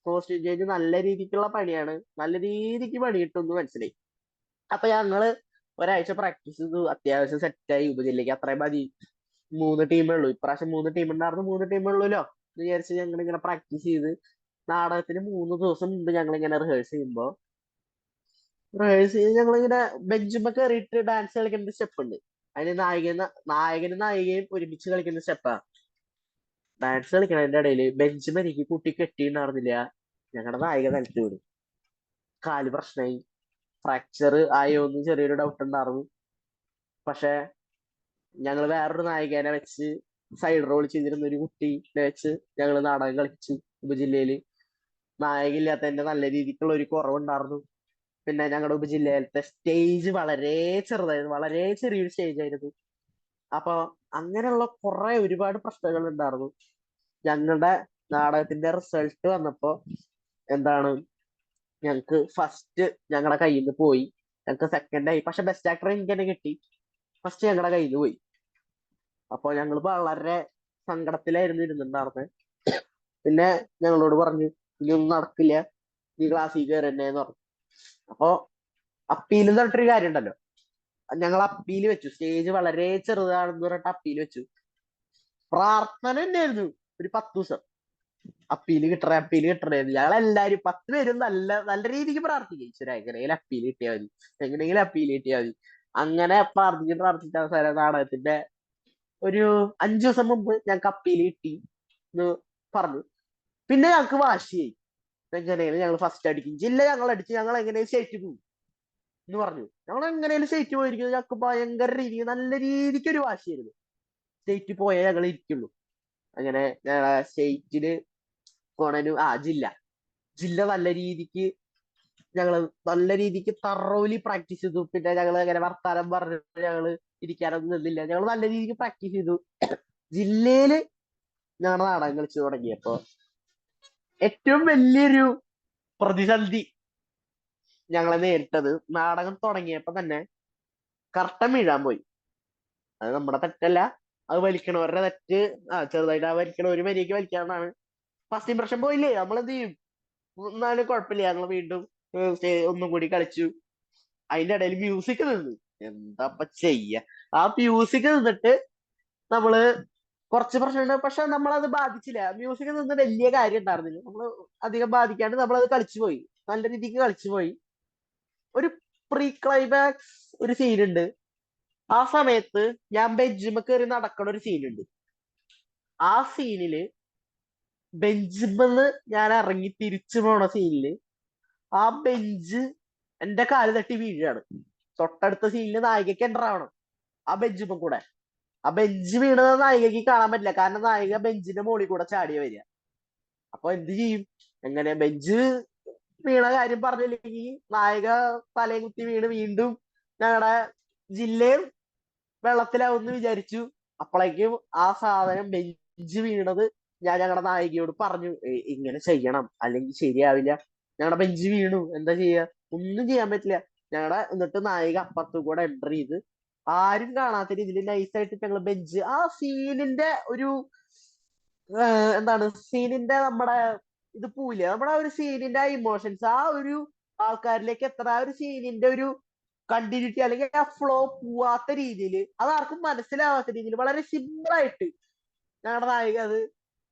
കോസ്റ്റ്യൂം ചേഞ്ച് നല്ല രീതിക്കുള്ള പണിയാണ്, നല്ല രീതിക്ക് പണി കിട്ടും മനസ്സിലായി. അപ്പൊ ഞങ്ങള് ഒരാഴ്ച പ്രാക്ടീസ് ചെയ്തു, അത്യാവശ്യം സെറ്റായി. ഉപജില്ലയ്ക്ക് അത്രയും മതി, 3 ടീമേ ഉള്ളൂ ഇപ്രാവശ്യം. 3 ടീം ഉണ്ടായിരുന്നു, 3 ടീമേ ഉള്ളൂല്ലോ എന്ന് വിചാരിച്ച് ഞങ്ങൾ ഇങ്ങനെ പ്രാക്ടീസ് ചെയ്ത് നാടകത്തിന് 3 ദിവസം മുമ്പ് ഞങ്ങൾ ഇങ്ങനെ റിഹേഴ്സ് ചെയ്ത് ഞങ്ങളിങ്ങനെ ബെഞ്ചുമ്പോ കയറിയിട്ട് ഡാൻസ് കളിക്കുന്ന സ്റ്റെപ്പ് ഉണ്ട്. അതിന് നായകനും നായികയും ഒരുമിച്ച് കളിക്കുന്ന സ്റ്റെപ്പാ. ഡാൻസ് കളിക്കണതിന്റെ ഇടയിൽ ബെഞ്ച് എനിക്ക് കൂട്ടി കെട്ടിയിട്ടുണ്ടായിരുന്നില്ല. ഞങ്ങളുടെ നായിക നിലത്ത് വീണു, കാല് പ്രശ്നമായി, ഫ്രാക്ചർ ആയോ എന്ന് ചെറിയൊരു ഡൗട്ട് ഉണ്ടായിരുന്നു. പക്ഷെ ഞങ്ങൾ വേറൊരു നായികനെ വെച്ച്, സൈഡ് റോൾ ചെയ്തിരുന്ന ഒരു കുട്ടീനെ വെച്ച് ഞങ്ങൾ നാടകം കളിച്ചു ഉപജില്ലയില്. നായകയില്ലാത്തതിന്റെ നല്ല രീതിക്കുള്ള ഒരു കുറവുണ്ടായിരുന്നു. പിന്നെ ഞങ്ങളുടെ ഉപജില്ലയിലത്തെ സ്റ്റേജ് വളരെ ചെറുതായിരുന്നു, വളരെ ചെറിയൊരു സ്റ്റേജ് ആയിരുന്നു. അപ്പൊ അങ്ങനെയുള്ള ഒരുപാട് പ്രശ്നങ്ങൾ ഉണ്ടായിരുന്നു. ഞങ്ങളുടെ നാടകത്തിന്റെ റിസൾട്ട് വന്നപ്പോ എന്താണ്, ഞങ്ങക്ക് ഫസ്റ്റ് ഞങ്ങളുടെ കയ്യിൽ നിന്ന് പോയി. ഞങ്ങക്ക് സെക്കൻഡ് ആയി, പക്ഷെ ബെസ്റ്റ് ആക്ടർ എനിക്ക് തന്നെ കിട്ടി. ഫസ്റ്റ് ഞങ്ങളുടെ കയ്യിൽ നിന്ന് പോയി. അപ്പൊ ഞങ്ങൾ വളരെ സങ്കടത്തിലായിരുന്നു ഇരുന്നിട്ടുണ്ടായിരുന്നത്. പിന്നെ ഞങ്ങളോട് പറഞ്ഞു ഇനിയൊന്നും നടക്കില്ല, നീ ക്ലാസ്സിൽ കയറി തന്നെയെന്ന് പറഞ്ഞു. അപ്പൊ അപ്പീൽ എന്ന് പറഞ്ഞിട്ടൊരു കാര്യം ഉണ്ടല്ലോ, ഞങ്ങൾ അപ്പീൽ വെച്ചു. സ്റ്റേജ് വളരെ ചെറുതാണെന്ന് പറഞ്ഞിട്ട് അപ്പീൽ വെച്ചു. പ്രാർത്ഥന തന്നെയായിരുന്നു ഒരു 10 ദിവസം. അപ്പീൽ കിട്ടണേ. ഞങ്ങളെല്ലാരും 10 പേരും നല്ല നല്ല രീതിക്ക് പ്രാർത്ഥിക്കും, ഈശ്വരാ എങ്ങനെയെങ്കിലും അപ്പീൽ കിട്ടിയാൽ മതി, എങ്ങനെയെങ്കിലും അപ്പീൽ കിട്ടിയാൽ മതി. അങ്ങനെ പ്രാർത്ഥിച്ച അവസാനം നാടകത്തിന്റെ ഒരു 5 ദിവസം മുമ്പ് ഞങ്ങൾക്ക് അപ്പീൽ കിട്ടി എന്ന് പറഞ്ഞു. പിന്നെ ഞങ്ങൾക്ക് വാശിയായി, എങ്ങനെയാണ് ഞങ്ങൾ ഫസ്റ്റ് അടിക്കും, ജില്ല ഞങ്ങൾ അടിച്ച് ഞങ്ങൾ എങ്ങനെയും സ്റ്റേറ്റ് പോകും എന്ന് പറഞ്ഞു. ഞങ്ങൾ എങ്ങനെയും സ്റ്റേറ്റ് പോയിരിക്കുന്നത് ഞങ്ങൾക്ക് ഭയങ്കര രീതിക്ക് നല്ല രീതിക്ക് ഒരു വാശിയായിരുന്നു. സ്റ്റേറ്റ് പോയേ ഞങ്ങൾ ഇരിക്കുള്ളൂ. അങ്ങനെ സ്റ്റേറ്റിന് പോണു. ജില്ല ജില്ല ഞങ്ങള് നല്ല രീതിക്ക് തറോലി പ്രാക്ടീസ് ചെയ്തു. പിന്നെ ഞങ്ങൾ അങ്ങനെ വർത്താനം പറഞ്ഞു ഞങ്ങള് ഇരിക്കാനൊന്നും നിന്നില്ല, ഞങ്ങൾ നല്ല രീതിക്ക് പ്രാക്ടീസ് ചെയ്തു. ജില്ലയില് ഞങ്ങളുടെ നാടകം കളിച്ചു തുടങ്ങിയപ്പോ ഏറ്റവും വലിയൊരു പ്രതിസന്ധി ഞങ്ങളെ നേരിട്ടത്, നാടകം തുടങ്ങിയപ്പോ തന്നെ കർട്ടൻ വീഴാൻ പോയി. അത് നമ്മുടെ തെറ്റല്ല, അത് വലിക്കണവരുടെ തെറ്റ്. ചെറുതായിട്ട് ആ വലിക്കണവര് മര്യാദയ്ക്ക് വലിക്കാന്നാണ്. ഫസ്റ്റ് ഇംപ്രഷൻ പോയില്ലേ, നമ്മൾ എന്ത് ചെയ്യും. എന്നാലും കുഴപ്പമില്ല, ഞങ്ങൾ വീണ്ടും ഒന്നും കൂടി കളിച്ചു. അതിന്റെ ഇടയിൽ മ്യൂസിക് നിന്ന്. എന്താ ചെയ്യ, ആ മ്യൂസിക് നിന്നിട്ട് നമ്മള് കുറച്ച് പ്രശ്നമുണ്ട്, പക്ഷെ നമ്മളത് ബാധിച്ചില്ല. മ്യൂസിക് നിന്ന് വലിയ കാര്യം ഉണ്ടായിരുന്നില്ല, നമ്മള് അധികം ബാധിക്കാണ്ട് നമ്മളത് കളിച്ചു പോയി, നല്ല രീതിക്ക് കളിച്ചു പോയി. ഒരു പ്രീ ക്ലൈമാക്സ് ഒരു സീനുണ്ട്. ആ സമയത്ത് ഞാൻ ബെഞ്ചിമ കയറി നടക്കണ ഒരു സീനുണ്ട്. ആ സീനില് ബെഞ്ചിമെന്ന് ഞാൻ ഇറങ്ങി തിരിച്ചു പോണ സീനില് ആ ബെഞ്ച് എന്റെ കാല് തട്ടി വീഴാണ്. തൊട്ടടുത്ത സീനില് നായികക്ക് എൻ്റർ ആവണം ആ ബെഞ്ചുമ്മ കൂടെ. ആ ബെഞ്ച് വീണത് നായികക്ക് കാണാൻ പറ്റില്ല, കാരണം നായിക ബെഞ്ചിന്റെ മുകളിൽ കൂടെ ചാടിയ വരിക. അപ്പൊ എന്ത് ചെയ്യും, എങ്ങനെ ബെഞ്ച് വീണ കാര്യം പറഞ്ഞില്ലെങ്കിൽ നായിക തലയും കുത്തി വീണ് വീണ്ടും ഞങ്ങളുടെ ജില്ലയും വെള്ളത്തിലാവുമെന്ന് വിചാരിച്ചു. അപ്പോഴേക്കും ആ സാധനം ബെഞ്ച് വീണത് ഞാൻ ഞങ്ങളുടെ നായികയോട് പറഞ്ഞു, ഇങ്ങനെ ചെയ്യണം അല്ലെങ്കിൽ ശരിയാവില്ല, ഞങ്ങളുടെ ബെഞ്ച് വീണു, എന്താ ചെയ്യാ, ഒന്നും ചെയ്യാൻ പറ്റില്ല. എന്നിട്ട് നായിക അപ്പുറത്തു കൂടെ എൻ്റർ ചെയ്ത് ആരും കാണാത്ത രീതിയിൽ നൈസായിട്ട് ഞങ്ങൾ ബെഞ്ച് ആ സീനിന്റെ ഒരു എന്താണ് സീനിന്റെ നമ്മുടെ ഇത് പോവില്ലേ, നമ്മുടെ ആ ഒരു സീനിന്റെ ആ ഇമോഷൻസ് ആ ഒരു ആൾക്കാരിലേക്ക് എത്ര, ആ ഒരു സീനിന്റെ ഒരു കണ്ടിന്യൂറ്റി അല്ലെങ്കിൽ ആ ഫ്ലോ പോവാത്ത രീതിയിൽ, അതാർക്കും മനസ്സിലാവാത്ത രീതിയിൽ വളരെ സിമ്പിൾ ആയിട്ട് ഞങ്ങളുടെ നായിക അത്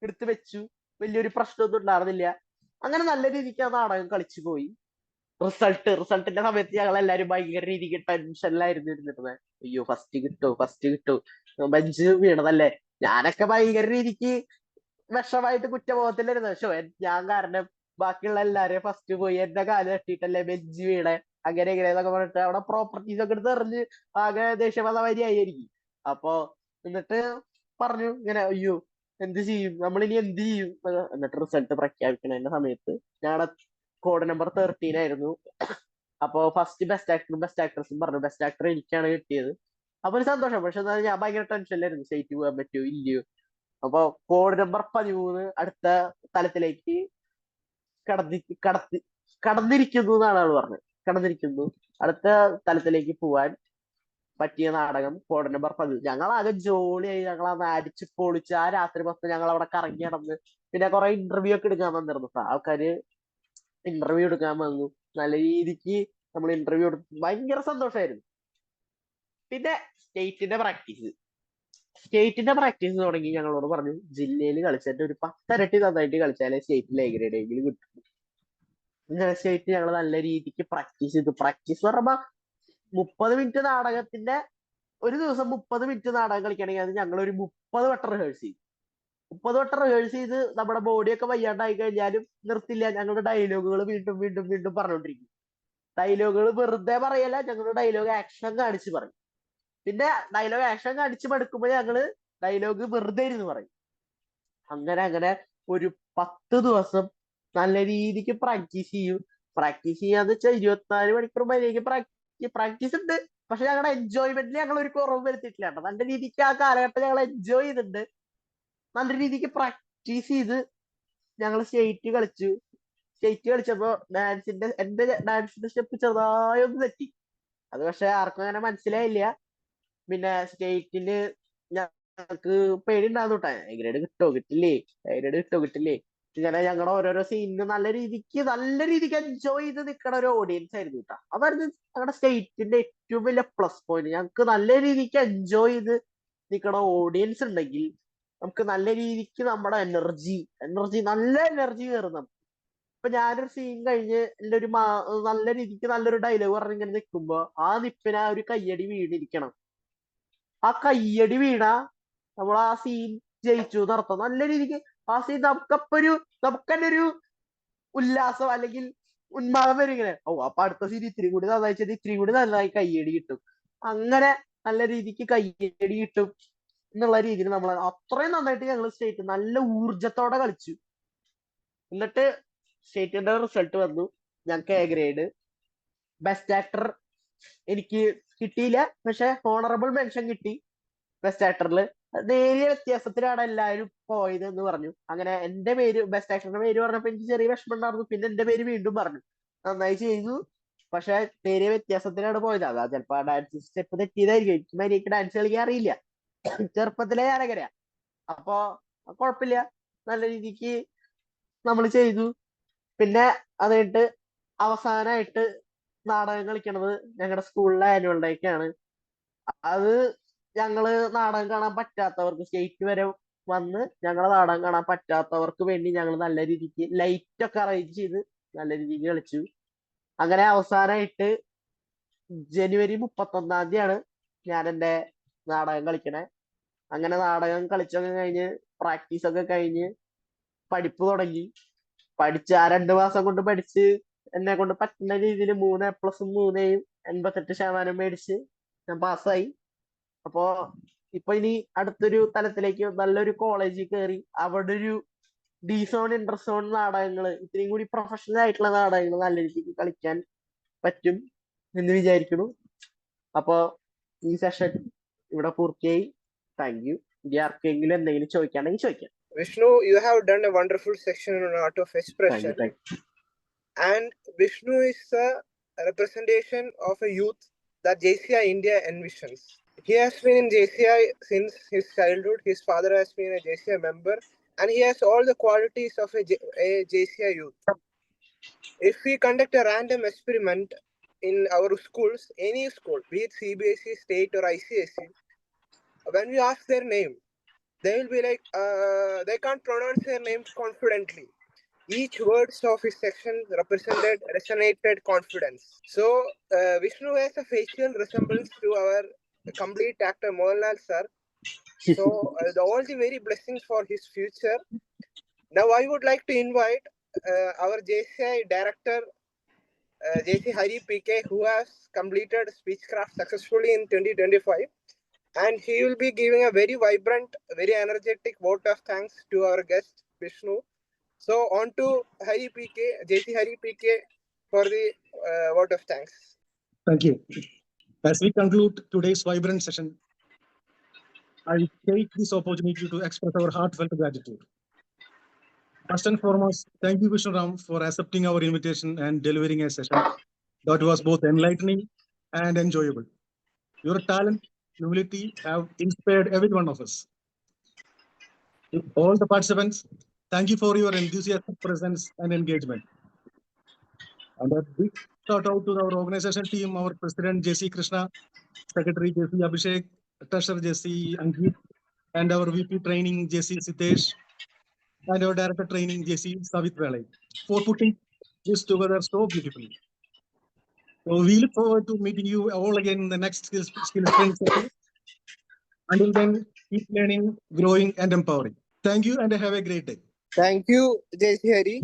എടുത്തു വെച്ചു. വലിയൊരു പ്രശ്നമൊന്നും ഉണ്ടായിരുന്നില്ല. അങ്ങനെ നല്ല രീതിക്ക് ആ നാടകം കളിച്ചു പോയി. റിസൾട്ടിന്റെ സമയത്ത് ഞങ്ങൾ എല്ലാവരും ഭയങ്കര രീതിക്ക് ടെൻഷനിലായിരുന്നു ഇരുന്നിരുന്നത്. അയ്യോ ഫസ്റ്റ് കിട്ടോ, ഫസ്റ്റ് കിട്ടോ, ബെഞ്ച് വീണതല്ലേ. ഞാനൊക്കെ ഭയങ്കര രീതിക്ക് വിഷമായിട്ട് കുറ്റബോധത്തിലായിരുന്നു. പക്ഷെ ഞാൻ കാരണം ബാക്കിയുള്ള എല്ലാരെയും ഫസ്റ്റ് പോയി, എന്റെ കാല് തട്ടിയിട്ടല്ലേ ബെഞ്ച് വീണേ, അങ്ങനെ ഇങ്ങനെ എന്നൊക്കെ പറഞ്ഞിട്ട് അവിടെ പ്രോപ്പർട്ടീസ് ഒക്കെ എടുത്ത് എറിഞ്ഞ് ആകെ ദേശീയപതായിരിക്കും. അപ്പൊ എന്നിട്ട് പറഞ്ഞു ഇങ്ങനെ, അയ്യോ എന്ത് ചെയ്യും, നമ്മളിനി എന്ത് ചെയ്യും. എന്നിട്ട് റിസൾട്ട് പ്രഖ്യാപിക്കണതിന്റെ സമയത്ത് ഞങ്ങളുടെ കോഡ് നമ്പർ 13 ആയിരുന്നു. അപ്പൊ ഫസ്റ്റ് ബെസ്റ്റ് ആക്ട്രസും പറഞ്ഞു. ബെസ്റ്റ് ആക്ടർ എനിക്കാണ് കിട്ടിയത്. അപ്പൊ ഒരു സന്തോഷം. പക്ഷെ എന്നാലും ഞാൻ ഭയങ്കര ടെൻഷനിലായിരുന്നു, സ്റ്റേറ്റ് പോകാൻ പറ്റുമോ ഇല്ലയോ. അപ്പൊ കോഡ് നമ്പർ 13 അടുത്ത തലത്തിലേക്ക് കടന്നി കടത്തി കടന്നിരിക്കുന്നു എന്നാണ് ആൾ പറഞ്ഞത്. കടന്നിരിക്കുന്നു, അടുത്ത തലത്തിലേക്ക് പോവാൻ പറ്റിയ നാടകം കോഡ് നമ്പർ 10. ഞങ്ങളാകെ ജോളിയായി, ഞങ്ങളന്ന് അടിച്ച് പൊളിച്ച് ആ രാത്രി മൊത്തം ഞങ്ങൾ അവിടെ കറങ്ങി നടന്ന്. പിന്നെ കുറെ ഇന്റർവ്യൂ ഒക്കെ എടുക്കാൻ വന്നിരുന്നു. ആൾക്കാര് ഇന്റർവ്യൂ എടുക്കാൻ വന്നു. നല്ല രീതിക്ക് നമ്മൾ ഇന്റർവ്യൂ എടുത്തു. ഭയങ്കര സന്തോഷമായിരുന്നു. പിന്നെ സ്റ്റേറ്റിന്റെ പ്രാക്ടീസ് തുടങ്ങി. ഞങ്ങളോട് പറഞ്ഞു ജില്ലയിൽ കളിച്ചിട്ട് ഒരു 10 ഇരട്ടി നന്നായിട്ട് കളിച്ചാലേ സ്റ്റേറ്റിൽ എ ഗ്രേഡ് എങ്കിലും കിട്ടും. ഇങ്ങനെ സ്റ്റേറ്റ് ഞങ്ങൾ നല്ല രീതിക്ക് പ്രാക്ടീസ് ചെയ്തു. പ്രാക്ടീസ് പറയുമ്പോ 30 മിനിറ്റ് നാടകത്തിന്റെ ഒരു ദിവസം 30 മിനിറ്റ് നാടകം കളിക്കണമെങ്കിൽ അത് ഞങ്ങൾ ഒരു 30 വട്ടം റിഹേഴ്സ് ചെയ്തു. 30 വട്ടം റിഹേഴ്സ് ചെയ്ത് നമ്മുടെ ബോഡിയൊക്കെ വയ്യാണ്ടായി കഴിഞ്ഞാലും നിർത്തില്ല. ഞങ്ങളുടെ ഡയലോഗുകൾ വീണ്ടും വീണ്ടും വീണ്ടും പറഞ്ഞുകൊണ്ടിരിക്കും. ഡയലോഗുകൾ വെറുതെ പറയല്ല, ഞങ്ങളുടെ ഡയലോഗ് ആക്ഷൻ കാണിച്ച് പറയും. പിന്നെ ഡയലോഗ് ആക്ഷൻ കാണിച്ച് മടുക്കുമ്പോൾ ഞങ്ങള് ഡയലോഗ് വെറുതെ ഇരുന്ന് പറയും. അങ്ങനെ അങ്ങനെ ഒരു 10 ദിവസം നല്ല രീതിക്ക് പ്രാക്ടീസ് ചെയ്യും. പ്രാക്ടീസ് ചെയ്യാന്ന് വെച്ചാൽ 24 മണിക്കൂർ മര്യാദയ്ക്ക് പ്രാക്ടീസ് ഉണ്ട്. പക്ഷെ ഞങ്ങളുടെ എൻജോയ്മെന്റിൽ ഞങ്ങൾ ഒരു കുറവ് വരുത്തിയിട്ടില്ല കേട്ടോ. നല്ല രീതിക്ക് ആ കാലഘട്ടം ഞങ്ങൾ എൻജോയ് ചെയ്തിട്ടുണ്ട്. നല്ല രീതിക്ക് പ്രാക്ടീസ് ചെയ്ത് ഞങ്ങൾ സ്റ്റേറ്റ് കളിച്ചു. സ്റ്റേറ്റ് കളിച്ചപ്പോ എന്റെ ഡാൻസിന്റെ സ്റ്റെപ്പ് ചെറുതായി ഒന്ന് തെറ്റി. അത് പക്ഷെ ആർക്കും അങ്ങനെ മനസ്സിലായില്ല. പിന്നെ സ്റ്റേറ്റില് ഞങ്ങൾക്ക് പേടി ഉണ്ടാകുന്നു കേട്ടോ, ഗ്രേഡ് കിട്ടോ കിട്ടില്ലേ, ഗ്രേഡ് കിട്ടോ കിട്ടില്ലേ. ഇങ്ങനെ ഞങ്ങളുടെ ഓരോരോ സീനിന് നല്ല രീതിക്ക് എൻജോയ് ചെയ്ത് നിൽക്കണ ഒരു ഓഡിയൻസ് ആയിരുന്നു കേട്ടോ. അതായിരുന്നു ഞങ്ങളുടെ സ്റ്റേറ്റിന്റെ ഏറ്റവും വലിയ പ്ലസ് പോയിന്റ്. ഞങ്ങൾക്ക് നല്ല രീതിക്ക് എൻജോയ് ചെയ്ത് നിൽക്കണ ഓഡിയൻസ് ഉണ്ടെങ്കിൽ നമുക്ക് നല്ല രീതിക്ക് നമ്മുടെ നല്ല എനർജി കയറും. ഇപ്പൊ ഞാനൊരു സീൻ കഴിഞ്ഞ് എന്റെ ഒരു നല്ല രീതിക്ക് നല്ലൊരു ഡയലോഗ് പറഞ്ഞിങ്ങനെ നിൽക്കുമ്പോ ആ നിപ്പിന് ആ ഒരു കയ്യടി വീണിരിക്കണം. ആ കയ്യടി വീണ നമ്മൾ ആ സീൻ ജയിച്ചു നടത്തും. നല്ല രീതിക്ക് ആ സീൻ നമുക്ക് തന്നെ ഒരു ഉല്ലാസം അല്ലെങ്കിൽ ഉന്മാദം വരും. ഇങ്ങനെ അപ്പൊ അടുത്ത സീൻ ഇത്തിരി കൂടി നന്നായി, ഇത്തിരി കൂടി നന്നായി കയ്യടി കിട്ടും. അങ്ങനെ നല്ല രീതിക്ക് കയ്യടി കിട്ടും എന്നുള്ള രീതിയിൽ നമ്മൾ അത്രയും നന്നായിട്ട് ഞങ്ങൾ സ്റ്റേറ്റ് നല്ല ഊർജത്തോടെ കളിച്ചു. എന്നിട്ട് സ്റ്റേറ്റിന്റെ റിസൾട്ട് വന്നു. ഞങ്ങൾക്ക് എ ഗ്രേഡ്. ബെസ്റ്റ് ആക്ടർ എനിക്ക് കിട്ടിയില്ല, പക്ഷെ ഹോണറബിൾ മെൻഷൻ കിട്ടി. ബെസ്റ്റ് ആക്ടറിൽ നേരിയ വ്യത്യാസത്തിലാണ് എല്ലാവരും പോയത് എന്ന് പറഞ്ഞു. അങ്ങനെ എന്റെ പേര്, ബെസ്റ്റ് ആക്ടറിന്റെ പേര് പറഞ്ഞപ്പോ എനിക്ക് ചെറിയ വിഷമം ഉണ്ടായിരുന്നു. പിന്നെ എന്റെ പേര് വീണ്ടും പറഞ്ഞു. നന്നായി ചെയ്തു, പക്ഷെ നേരിയ വ്യത്യാസത്തിലാണ് പോയത്. അതാ ചിലപ്പോ ആ ഡാൻസ് സ്റ്റെപ്പ് തെറ്റിയതായിരിക്കും. എനിക്ക് മര്യാദയ്ക്ക് ഡാൻസ് കളിക്കാൻ അറിയില്ല, ചെറുപ്പത്തിലേ ഞാനങ്ങനെ. അപ്പൊ കുഴപ്പമില്ല, നല്ല രീതിക്ക് നമ്മൾ ചെയ്തു. പിന്നെ അത് കഴിഞ്ഞിട്ട് അവസാനമായിട്ട് നാടകം കളിക്കണത് ഞങ്ങളുടെ സ്കൂളിലെ ആനുവൽ ഡേക്കാണ്. അത് ഞങ്ങള് നാടകം കാണാൻ പറ്റാത്തവർക്ക്, സ്റ്റേറ്റ് വരെ വന്ന് ഞങ്ങളെ നാടകം കാണാൻ പറ്റാത്തവർക്ക് വേണ്ടി ഞങ്ങൾ നല്ല രീതിക്ക് ലൈറ്റ് ഒക്കെ അറേഞ്ച് ചെയ്ത് നല്ല രീതിക്ക് കളിച്ചു. അങ്ങനെ അവസാനമായിട്ട് ജനുവരി 31-ാം തീയതിയാണ് ഞാൻ എന്റെ നാടകം കളിക്കണേ. അങ്ങനെ നാടകം കളിച്ചൊക്കെ കഴിഞ്ഞ് പ്രാക്ടീസ് ഒക്കെ കഴിഞ്ഞ് പഠിപ്പ് തുടങ്ങി. പഠിച്ച് ആ 2 മാസം കൊണ്ട് പഠിച്ച് എന്നെ കൊണ്ട് പറ്റുന്ന രീതിയിൽ 3 A+ഉം 3Aയും 88% മേടിച്ച് ഞാൻ പാസ്സായി. അപ്പോ ഇപ്പൊ ഇനി അടുത്തൊരു തലത്തിലേക്ക് നല്ലൊരു കോളേജിൽ കയറി അവിടെ ഒരു ഡി സോൺ, ഇന്റർ സോൺ നാടകങ്ങള്, ഇത്രയും കൂടി പ്രൊഫഷണൽ ആയിട്ടുള്ള നാടകങ്ങൾ നല്ല രീതിക്ക് കളിക്കാൻ പറ്റും എന്ന് വിചാരിക്കുന്നു. അപ്പോ ഈ സെഷൻ ഇവിടെ പൂർത്തിയായി. Thank you. ഇനി ആർക്കെങ്കിലും എന്തെങ്കിലും ചോദിക്കാണെങ്കിൽ ചോദിക്കാം. Vishnu, you have done a wonderful section on art of expression. Thank you. And Vishnu is a representation of a youth that JCI India envisions. He has been in JCI since his childhood. His father has been a JCI member, and he has all the qualities of a JCI youth. If we conduct a random experiment in our schools, any school, be it CBSE, state or ICSE, when we ask their name, they will be like, they can't pronounce their names confidently. Each words of his section resonated confidence. So Vishnu has a facial resemblance to our complete actor Mohanlal sir. So all the very blessings for his future. Now I would like to invite our JCI director, JC Hari PK, who has completed Speechcraft successfully in 2025. And he will be giving a very vibrant, very energetic vote of thanks to our guest, Vishnu. So on to Hari PK, JC Hari PK for the vote of thanks. Thank you. As we conclude today's vibrant session, I take this opportunity to express our heartfelt gratitude. First and foremost, thank you, Vishnu Ram, for accepting our invitation and delivering a session that was both enlightening and enjoyable. Your talent, humility have inspired every one of us. To all the participants, thank you for your enthusiastic presence and engagement. And a big shout out to our organization team, our President JC Krishna, Secretary JC Abhishek, Treasurer JC Ankit, and our VP Training JC Sitesh, and our Director Training JC Savit Velai, for putting this together so beautifully. So we look forward to meeting you all again in the next Skills Sprint session. Until then, keep learning, growing, and empowering. Thank you and have a great day. Thank you, JC Hari.